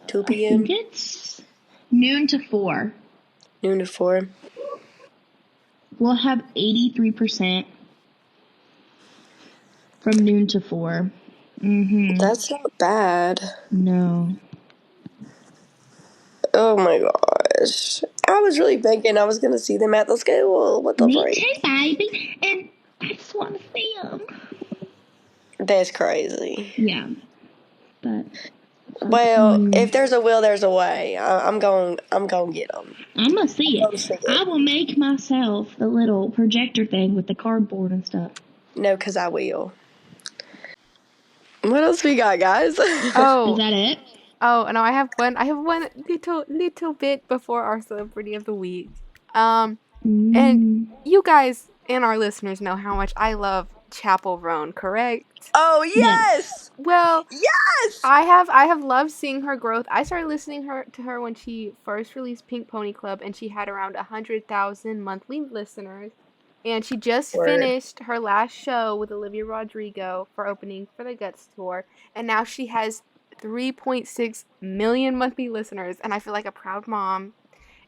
[SPEAKER 2] 2 p.m.?
[SPEAKER 4] I think it's noon to 4.
[SPEAKER 2] Noon to 4.
[SPEAKER 4] We'll have 83% from noon to 4.
[SPEAKER 2] That's not bad.
[SPEAKER 4] No.
[SPEAKER 2] Oh my gosh. I was really thinking I was going to see them at the school. What the
[SPEAKER 4] Me too, baby. And I just want to see them.
[SPEAKER 2] That's crazy.
[SPEAKER 4] Yeah. But.
[SPEAKER 2] Well, if there's a will, there's a way. I'm going to get them.
[SPEAKER 4] I'm going to see it. I will make myself the little projector thing with the cardboard and stuff.
[SPEAKER 2] No, because I will. What else we got, guys?
[SPEAKER 1] Oh.
[SPEAKER 4] Is that it?
[SPEAKER 1] Oh, no, I have one little bit before our celebrity of the week. And you guys and our listeners know how much I love Chapel Roan, correct?
[SPEAKER 2] Oh yes.
[SPEAKER 1] Well,
[SPEAKER 2] Yes.
[SPEAKER 1] I have loved seeing her growth. I started listening to her when she first released Pink Pony Club, and she had around 100,000 monthly listeners. And she just finished her last show with Olivia Rodrigo for opening for the Guts tour, and now she has 3.6 million monthly listeners. And I feel like a proud mom,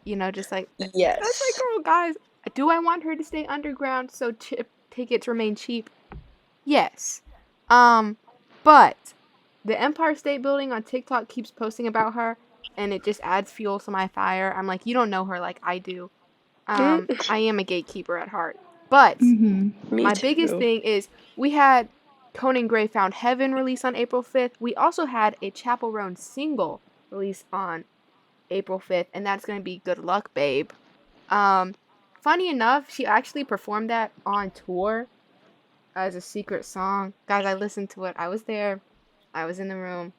[SPEAKER 1] just like that's my
[SPEAKER 2] Yes.
[SPEAKER 1] girl, guys. Do I want her to stay underground so tickets remain cheap? Yes. But the Empire State Building on TikTok keeps posting about her, and it just adds fuel to my fire. I'm like, you don't know her like I do. I am a gatekeeper at heart. But
[SPEAKER 2] Me
[SPEAKER 1] my
[SPEAKER 2] too.
[SPEAKER 1] biggest thing is we had Conan Gray Found Heaven release on April 5th. We also had a Chapel Roan single release on April 5th, and that's going to be Good Luck, Babe. Funny enough, she actually performed that on tour as a secret song. Guys, I listened to it. I was there. I was in the room.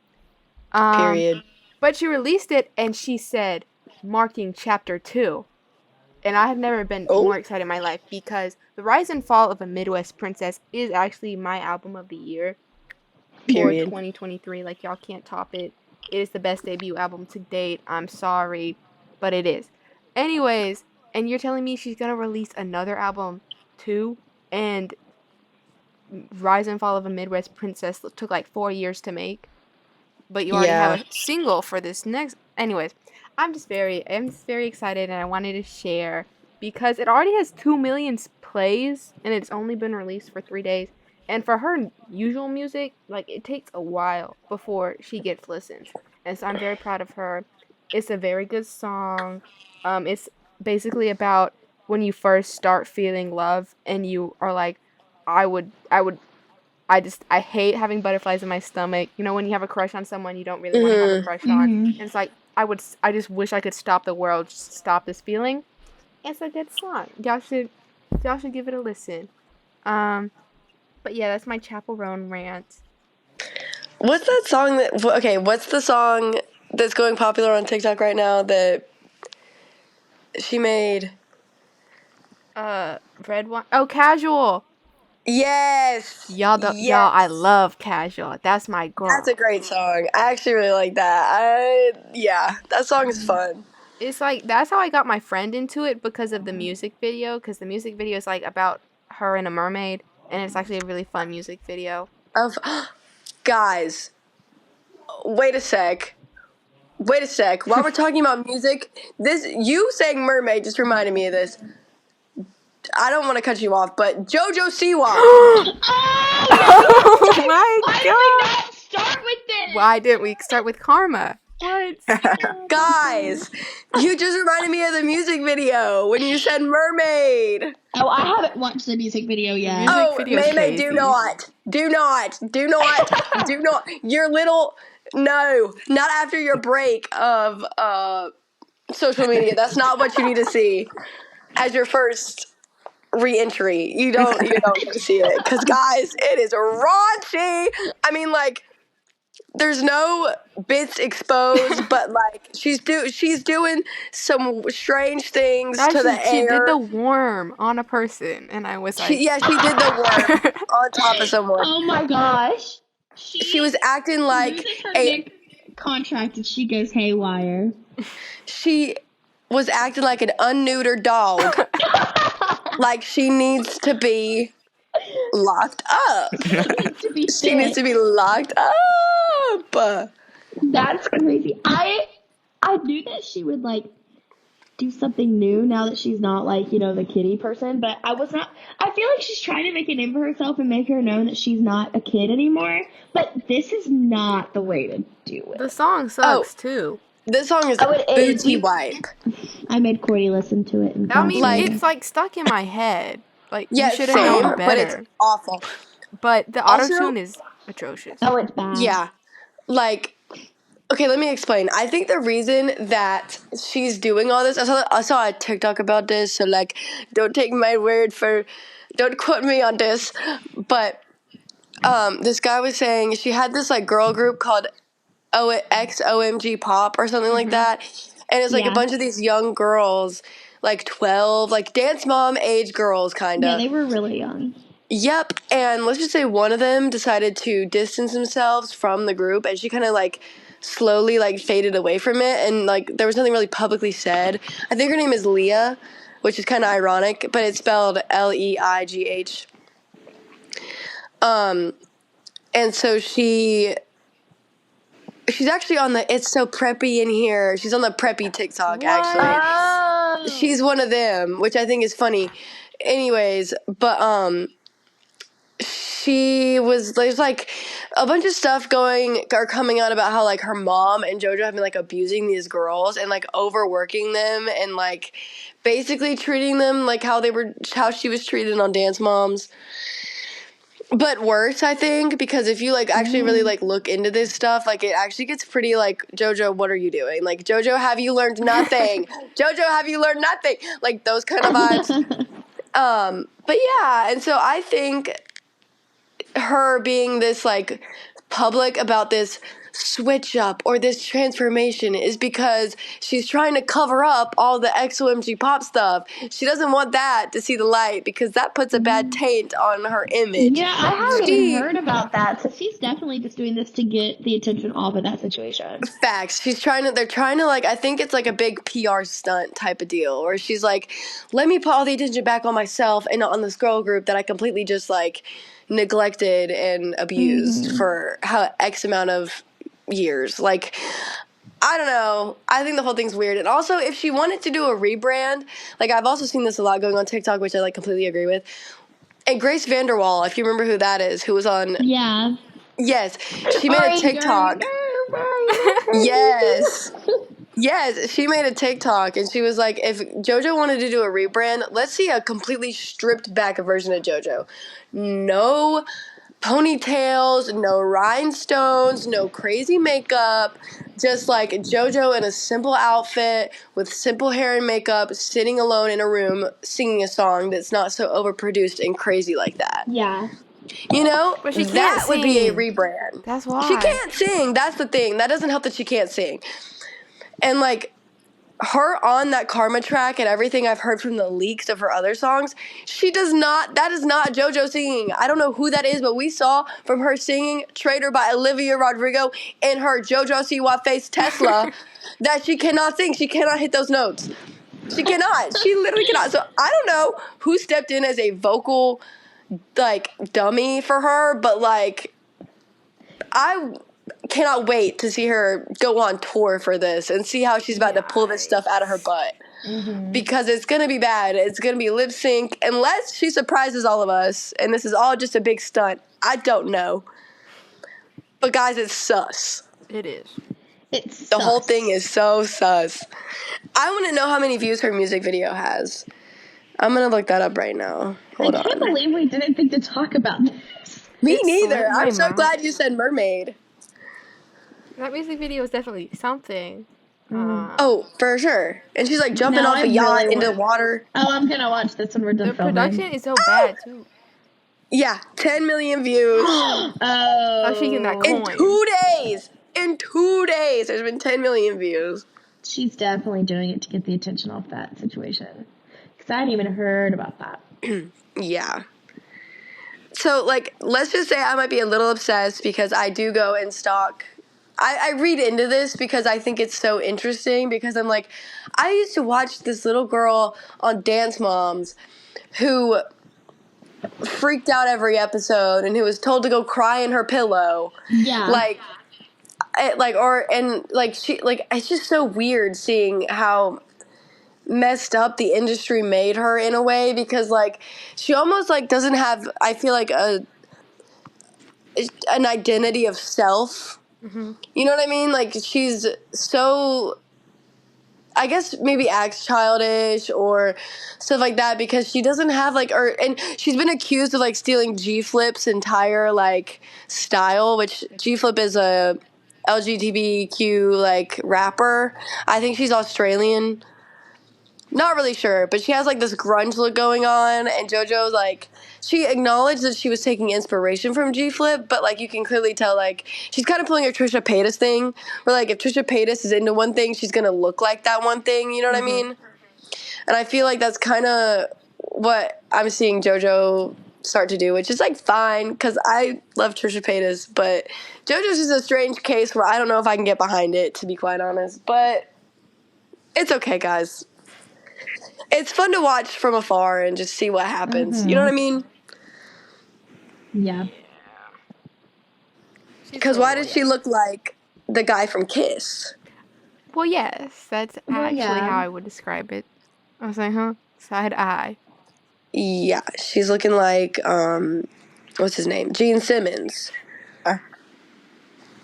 [SPEAKER 2] Period.
[SPEAKER 1] But she released it, and she said, marking chapter 2. And I have never been more excited in my life, because The Rise and Fall of a Midwest Princess is actually my album of the year for 2023. Like, y'all can't top it. It is the best debut album to date. I'm sorry, but it is. Anyways, and you're telling me she's gonna release another album too, and Rise and Fall of a Midwest Princess took like 4 years to make, but you already have a single for this next. Anyways, I'm just very excited, and I wanted to share because it already has 2 million plays, and it's only been released for 3 days. And for her usual music, like, it takes a while before she gets listens, and so I'm very proud of her. It's a very good song. It's basically about when you first start feeling love, and you are like, I hate having butterflies in my stomach. You know, when you have a crush on someone you don't really want to have a crush on. And it's like, I just wish I could stop the world, just stop this feeling. It's a good song. Y'all should give it a listen. But yeah, that's my Chapel Roan rant.
[SPEAKER 2] What's that song what's the song that's going popular on TikTok right now that she made?
[SPEAKER 1] Red one. Oh, Casual.
[SPEAKER 2] Yes.
[SPEAKER 1] Y'all, I love Casual. That's my girl.
[SPEAKER 2] That's a great song. I actually really like that. That song is fun.
[SPEAKER 1] It's like, that's how I got my friend into it, because of the music video, because the music video is like about her and a mermaid, and it's actually a really fun music video.
[SPEAKER 2] Guys, wait a sec. While we're talking about music, you saying mermaid just reminded me of this. I don't want to cut you off, but Jojo Siwa.
[SPEAKER 1] Oh my
[SPEAKER 4] Why
[SPEAKER 1] god!
[SPEAKER 4] did we not start with this?
[SPEAKER 1] Why didn't we start with Karma? What?
[SPEAKER 2] Guys, you just reminded me of the music video when you said mermaid.
[SPEAKER 4] Oh, I haven't watched the music video yet.
[SPEAKER 1] Music video is
[SPEAKER 2] Maymay,
[SPEAKER 1] crazy.
[SPEAKER 2] do not. Your little, no, not after your break of social media. That's not what you need to see as your first re-entry. You don't get to see it, because guys, it is raunchy. I mean, like, there's no bits exposed, but like she's doing some strange things to the
[SPEAKER 1] She
[SPEAKER 2] air.
[SPEAKER 1] did the worm on a person, and I was like,
[SPEAKER 2] she did the worm on top of someone.
[SPEAKER 4] Oh my gosh.
[SPEAKER 2] She was acting like
[SPEAKER 4] loses her big contract and she goes haywire.
[SPEAKER 2] She was acting like an unneutered dog. Like she needs to be locked up. She needs to be locked up.
[SPEAKER 4] That's crazy. I knew that she would like do something new now that she's not like, the kitty person, but I feel like she's trying to make a name for herself and make her known that she's not a kid anymore, but this is not the way to do it.
[SPEAKER 1] The song sucks too.
[SPEAKER 2] This song is booty wipe.
[SPEAKER 4] I made Cordy listen to it.
[SPEAKER 1] I mean, it's like stuck in my head. Like, you should have known better.
[SPEAKER 2] But it's awful.
[SPEAKER 1] But the auto-tune is atrocious.
[SPEAKER 4] Oh, it's bad.
[SPEAKER 2] Yeah. Like, okay, let me explain. I think the reason that she's doing all this, I saw a TikTok about this, so like, don't take my word don't quote me on this, but this guy was saying she had this like girl group called XOMG Pop or something like that, and it's like a bunch of these young girls, like 12, like dance mom age girls, kind of.
[SPEAKER 4] Yeah, they were really young.
[SPEAKER 2] Yep, and let's just say one of them decided to distance themselves from the group, and she kind of like slowly like faded away from it, and like there was nothing really publicly said. I think her name is Leah, which is kind of ironic, but it's spelled Leigh. And so she's actually on the It's So Preppy in Here. She's on the Preppy TikTok, actually.
[SPEAKER 4] Oh.
[SPEAKER 2] She's one of them, which I think is funny. Anyways, but there's like a bunch of stuff coming out about how like her mom and Jojo have been like abusing these girls and like overworking them and like basically treating them like how she was treated on Dance Moms. But worse, I think, because if you like actually really like look into this stuff, like it actually gets pretty like, Jojo, what are you doing? Like, Jojo, have you learned nothing? Jojo, have you learned nothing? Like those kind of vibes. But yeah, and so I think her being this like public about this switch up or this transformation is because she's trying to cover up all the XOMG pop stuff. She doesn't want that to see the light because that puts a bad taint on her image.
[SPEAKER 4] Yeah, I haven't heard about that. So she's definitely just doing this to get the attention off of that situation.
[SPEAKER 2] Facts. They're trying to like, I think it's like a big PR stunt type of deal where she's like, let me put all the attention back on myself and not on this girl group that I completely just like neglected and abused for X amount of years. Like, I don't know. I think the whole thing's weird. And also, if she wanted to do a rebrand, like I've also seen this a lot going on TikTok, which I like completely agree with. And Grace Vanderwall, if you remember who that is, who was on...
[SPEAKER 4] Yeah.
[SPEAKER 2] Yes. She made a TikTok. Yes. Yes, she made a TikTok, and she was like, if JoJo wanted to do a rebrand, let's see a completely stripped back version of JoJo. No ponytails, no rhinestones, no crazy makeup, just like JoJo in a simple outfit with simple hair and makeup, sitting alone in a room, singing a song that's not so overproduced and crazy like that.
[SPEAKER 4] Yeah.
[SPEAKER 2] You know,
[SPEAKER 1] But she can't
[SPEAKER 2] that would be a
[SPEAKER 1] sing.
[SPEAKER 2] rebrand.
[SPEAKER 1] That's why.
[SPEAKER 2] She can't sing. That's the thing. That doesn't help that she can't sing. And, like, her on that Karma track and everything I've heard from the leaks of her other songs, that is not JoJo singing. I don't know who that is, but we saw from her singing Traitor by Olivia Rodrigo in her Jojo Siwa face Tesla that she cannot sing. She cannot hit those notes. She cannot. She literally cannot. So I don't know who stepped in as a vocal, like, dummy for her, but, like, I cannot wait to see her go on tour for this and see how she's about to pull this stuff out of her butt. Because it's going to be bad. It's going to be lip sync unless she surprises all of us and this is all just a big stunt. I don't know. But guys, it's sus.
[SPEAKER 1] It is.
[SPEAKER 4] It's
[SPEAKER 2] The whole thing is so sus. I want to know how many views her music video has. I'm going to look that up right now. Hold
[SPEAKER 4] I can't
[SPEAKER 2] on.
[SPEAKER 4] believe we didn't think to talk about this.
[SPEAKER 2] Me
[SPEAKER 1] It's
[SPEAKER 2] neither.
[SPEAKER 1] so
[SPEAKER 2] I'm so
[SPEAKER 1] mermaid.
[SPEAKER 2] glad you said mermaid.
[SPEAKER 1] That music video is definitely something.
[SPEAKER 2] Oh, for sure. And she's like jumping
[SPEAKER 4] No,
[SPEAKER 2] off
[SPEAKER 4] I
[SPEAKER 2] a yacht
[SPEAKER 4] really
[SPEAKER 2] into
[SPEAKER 4] want-
[SPEAKER 2] water.
[SPEAKER 4] Oh, I'm gonna watch this when we're done
[SPEAKER 1] The
[SPEAKER 4] filming.
[SPEAKER 1] production is so bad too.
[SPEAKER 2] Yeah, 10 million views.
[SPEAKER 1] Oh, she getting that
[SPEAKER 2] In
[SPEAKER 1] coin.
[SPEAKER 2] 2 days. In 2 days, there's been 10 million views.
[SPEAKER 4] She's definitely doing it to get the attention off that situation. Because I hadn't even heard about that.
[SPEAKER 2] Yeah. So, like, let's just say I might be a little obsessed because I do go and stalk. I read into this because I think it's so interesting because I'm like, I used to watch this little girl on Dance Moms who freaked out every episode and who was told to go cry in her pillow.
[SPEAKER 4] Yeah.
[SPEAKER 2] It's just so weird seeing how messed up the industry made her in a way because like she almost like doesn't have, I feel like, an identity of self. You know what I mean? Like she's so, I guess maybe acts childish or stuff like that because she doesn't have like, and she's been accused of like stealing G-Flip's entire like style, which G-Flip is a LGBTQ like rapper. I think she's Australian. Not really sure, but she has like this grunge look going on, and JoJo's like, she acknowledged that she was taking inspiration from G-Flip, but like you can clearly tell like she's kind of pulling a Trisha Paytas thing, where like if Trisha Paytas is into one thing, she's gonna look like that one thing, you know what I mean? And I feel like that's kind of what I'm seeing JoJo start to do, which is like fine because I love Trisha Paytas, but JoJo's is a strange case where I don't know if I can get behind it, to be quite honest. But it's okay, guys. It's fun to watch from afar and just see what happens. You know what I mean?
[SPEAKER 4] Yeah.
[SPEAKER 2] Because why does she look like the guy from Kiss?
[SPEAKER 1] Well, yes, that's actually
[SPEAKER 4] yeah.
[SPEAKER 1] how I would describe it. I was like, huh? Side eye.
[SPEAKER 2] Yeah, she's looking like, what's his name? Gene Simmons.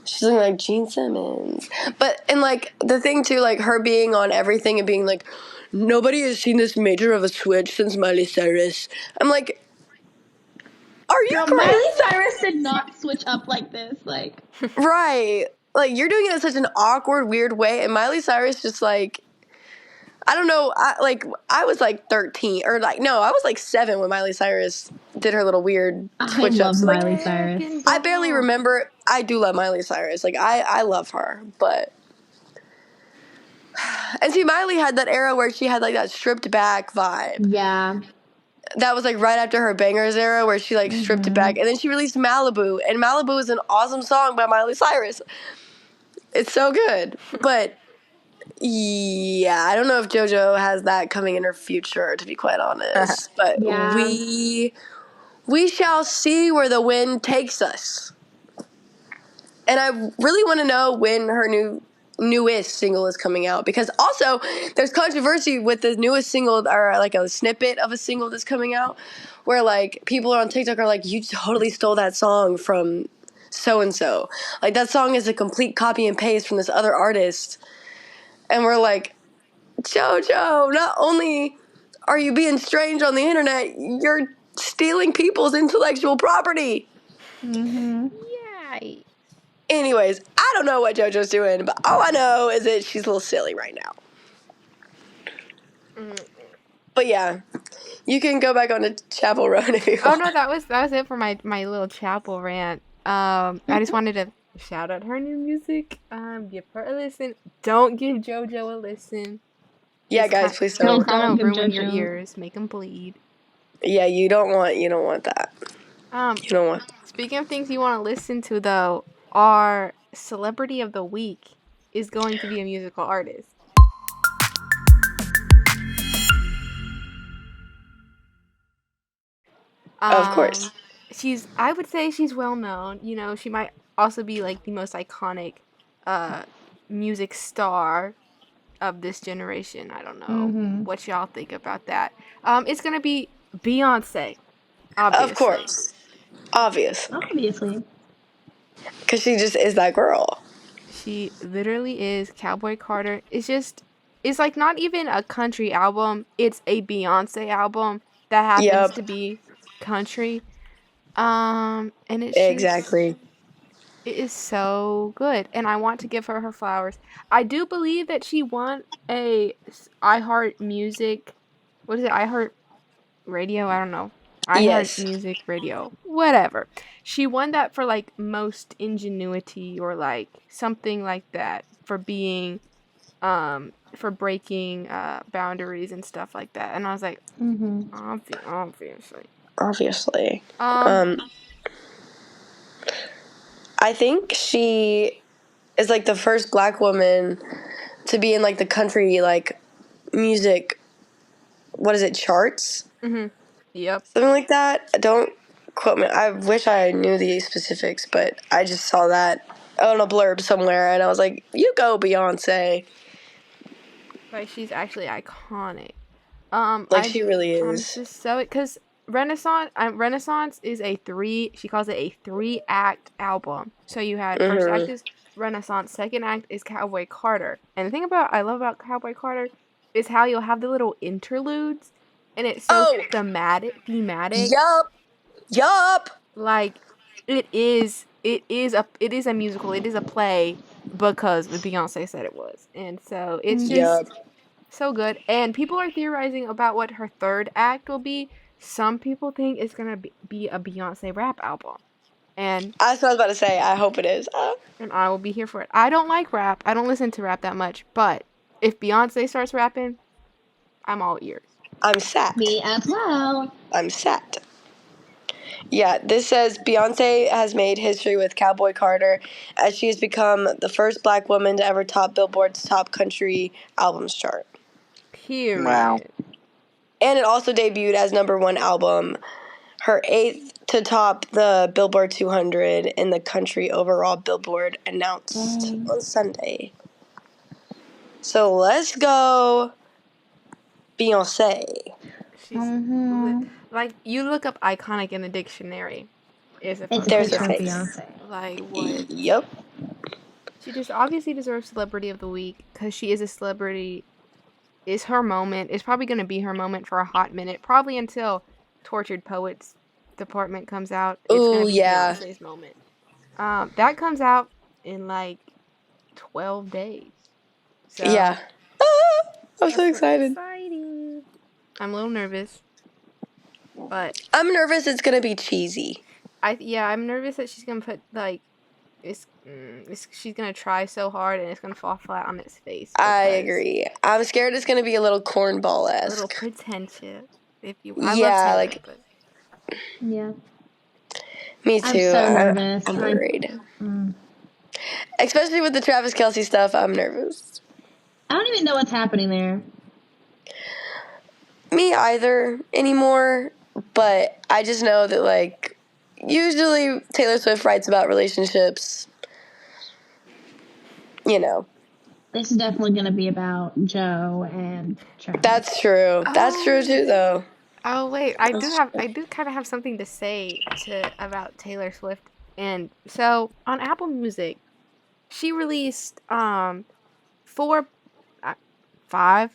[SPEAKER 2] She's looking like Gene Simmons. But, and like, the thing too, like, her being on everything and being like, nobody has seen this major of a switch since Miley Cyrus. I'm like, are you crazy?
[SPEAKER 4] Miley Cyrus did not switch up like this. Like,
[SPEAKER 2] right. Like, you're doing it in such an awkward, weird way, and Miley Cyrus just, like, I don't know, I was, like, 13, or, like, no, I was, like, 7 when Miley Cyrus did her little weird switch up.
[SPEAKER 4] love
[SPEAKER 2] So, like,
[SPEAKER 4] Miley Cyrus.
[SPEAKER 2] I barely remember. I do love Miley Cyrus. Like, I love her, but... And see, Miley had that era where she had, like, that stripped back vibe.
[SPEAKER 4] Yeah.
[SPEAKER 2] That was, like, right after her Bangers era where she, like, stripped it back. And then she released Malibu, and Malibu is an awesome song by Miley Cyrus. It's so good. But, yeah, I don't know if JoJo has that coming in her future, to be quite honest. But
[SPEAKER 4] Yeah.
[SPEAKER 2] we shall see where the wind takes us. And I really want to know when her newest single is coming out, because also there's controversy with the newest single, or like a snippet of a single that's coming out, where like people on TikTok are like, you totally stole that song from so and so. Like that song is a complete copy and paste from this other artist, and we're like, JoJo, not only are you being strange on the internet, you're stealing people's intellectual property.
[SPEAKER 1] Yay.
[SPEAKER 2] Anyways, I don't know what JoJo's doing, but all I know is that she's a little silly right now. But yeah, you can go back on to Chapel Roan if you want.
[SPEAKER 1] Oh no, that was it for my little chapel rant. I just wanted to shout out her new music. Give her a listen. Don't give JoJo a listen.
[SPEAKER 2] Yeah, guys, please don't.
[SPEAKER 1] Kind of
[SPEAKER 4] give
[SPEAKER 1] ruin your
[SPEAKER 4] JoJo.
[SPEAKER 1] ears, make them bleed.
[SPEAKER 2] Yeah, you don't want that. You don't want.
[SPEAKER 1] Speaking of things you want to listen to, though, our celebrity of the week is going to be a musical artist.
[SPEAKER 2] Of course.
[SPEAKER 1] I would say she's well known. You know, she might also be like the most iconic music star of this generation. I don't know what y'all think about that. It's gonna be Beyonce, obviously.
[SPEAKER 2] Of course.
[SPEAKER 4] Obviously.
[SPEAKER 2] Because she just is that girl.
[SPEAKER 1] She literally is. Cowboy Carter. It's like not even a country album. It's a Beyonce album that happens to be country. And it's
[SPEAKER 2] exactly.
[SPEAKER 1] It is so good, and I want to give her her flowers. I do believe that she won a iHeart Music. What is it? iHeart Radio? I don't know. iHeart Music Radio. Whatever. She won that for like most ingenuity or like something like that for being, for breaking boundaries and stuff like that. And I was like,
[SPEAKER 2] Obviously. I think she is like the first Black woman to be in like the country like music. What is it? Charts?
[SPEAKER 1] Yep.
[SPEAKER 2] Something like that. Don't quote me. I wish I knew the specifics, but I just saw that on a blurb somewhere, and I was like, "You go, Beyonce!"
[SPEAKER 1] Like she's actually iconic.
[SPEAKER 2] She really is.
[SPEAKER 1] I'm just so because Renaissance is she calls it a 3-act album. So you had first act is Renaissance, second act is Cowboy Carter. And the thing I love about Cowboy Carter is how you'll have the little interludes, and it's so thematic.
[SPEAKER 2] Yup.
[SPEAKER 1] Like it is a musical. It is a play because Beyonce said it was. And so it's just so good. And people are theorizing about what her third act will be. Some people think it's going to be a Beyonce rap album. And
[SPEAKER 2] that's what I was about to say. I hope it is.
[SPEAKER 1] And I will be here for it. I don't like rap. I don't listen to rap that much. But if Beyonce starts rapping, I'm all ears.
[SPEAKER 2] I'm set.
[SPEAKER 4] Me as well.
[SPEAKER 2] I'm set. Yeah, this says Beyonce has made history with Cowboy Carter as she has become the first black woman to ever top Billboard's top country albums chart.
[SPEAKER 1] Period.
[SPEAKER 3] Wow.
[SPEAKER 2] And it also debuted as #1 album, her 8th to top the Billboard 200 in the country overall, Billboard announced on Sunday. So let's go Beyonce.
[SPEAKER 1] She's like, you look up iconic in the dictionary.
[SPEAKER 4] It's a
[SPEAKER 2] There's her
[SPEAKER 4] picture of
[SPEAKER 2] face.
[SPEAKER 4] Beyonce.
[SPEAKER 1] Like, what?
[SPEAKER 2] Yep.
[SPEAKER 1] She just obviously deserves Celebrity of the Week because she is a celebrity. It's her moment. It's probably going to be her moment for a hot minute. Probably until Tortured Poets Department comes out. It's going to be Beyonce's moment. That comes out in like 12 days. So,
[SPEAKER 2] Yeah. I'm so excited.
[SPEAKER 1] Exciting. I'm a little nervous. But
[SPEAKER 2] I'm nervous it's going to be cheesy.
[SPEAKER 1] I'm nervous that she's going to put like she's gonna try so hard and it's gonna fall flat on its face.
[SPEAKER 2] I agree. I'm scared it's gonna be a little cornball-esque.
[SPEAKER 1] A little pretentious, if you.
[SPEAKER 2] Yeah,
[SPEAKER 1] love Taylor, but.
[SPEAKER 4] Yeah.
[SPEAKER 2] Me too.
[SPEAKER 4] I'm so nervous.
[SPEAKER 2] I'm worried. Especially with the Travis Kelce stuff, I'm nervous.
[SPEAKER 4] I don't even know what's happening there.
[SPEAKER 2] Me either anymore, but I just know that, like, usually Taylor Swift writes about relationships. You know.
[SPEAKER 4] This is definitely going to be about Joe and Travis.
[SPEAKER 2] That's true. That's true too, though.
[SPEAKER 1] Oh wait, I do kind of have something to say about Taylor Swift. And so on Apple Music, she released 5. I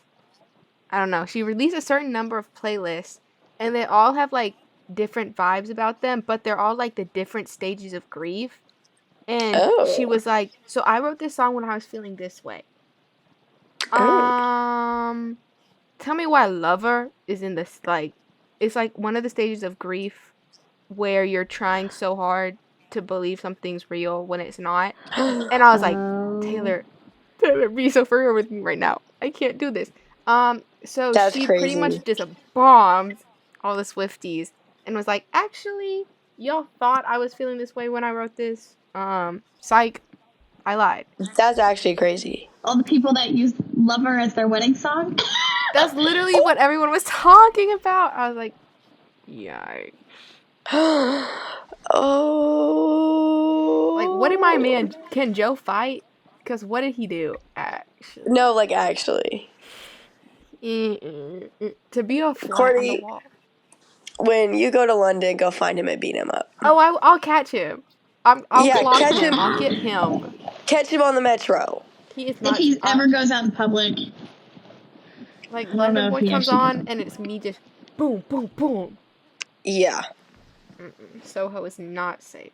[SPEAKER 1] don't know. She released a certain number of playlists, and they all have like different vibes about them, but they're all like the different stages of grief. And she was like, so I wrote this song when I was feeling this way. Tell me why Lover is in this, like, it's like one of the stages of grief where you're trying so hard to believe something's real when it's not. And I was like, Taylor, be so for real with me right now. I can't do this. So
[SPEAKER 2] That's
[SPEAKER 1] she
[SPEAKER 2] crazy.
[SPEAKER 1] pretty much just bombed all the Swifties and was like, actually, y'all thought I was feeling this way when I wrote this. Psych. I lied.
[SPEAKER 2] That's actually crazy.
[SPEAKER 4] All the people that used Lover as their wedding song?
[SPEAKER 1] That's literally what everyone was talking about. I was like, yikes.
[SPEAKER 2] Oh.
[SPEAKER 1] Like, what did my man, can Joe fight? Because what did he do, actually?
[SPEAKER 2] No, like, actually.
[SPEAKER 1] To be a fly on
[SPEAKER 2] Courtney,
[SPEAKER 1] the wall.
[SPEAKER 2] When you go to London, go find him and beat him up.
[SPEAKER 1] Oh, I'll catch him. I'll
[SPEAKER 2] catch him.
[SPEAKER 1] I'll get him.
[SPEAKER 2] Catch him on the metro.
[SPEAKER 1] He is not.
[SPEAKER 4] If he ever goes out in public.
[SPEAKER 1] Like, London Boy comes on, and it's me just boom, boom, boom.
[SPEAKER 2] Yeah.
[SPEAKER 1] Soho is not safe.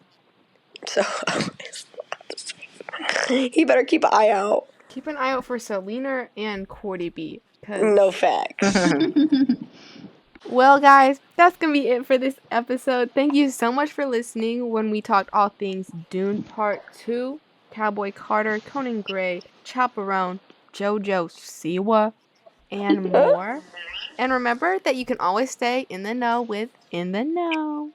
[SPEAKER 2] He better keep an eye out.
[SPEAKER 1] Keep an eye out for Selena and Cordy B.
[SPEAKER 2] No facts.
[SPEAKER 1] Well, guys, that's going to be it for this episode. Thank you so much for listening when we talked all things Dune Part 2, Cowboy Carter, Conan Gray, Chaperone, Jojo, Siwa, and more. And remember that you can always stay in the know with In the Know.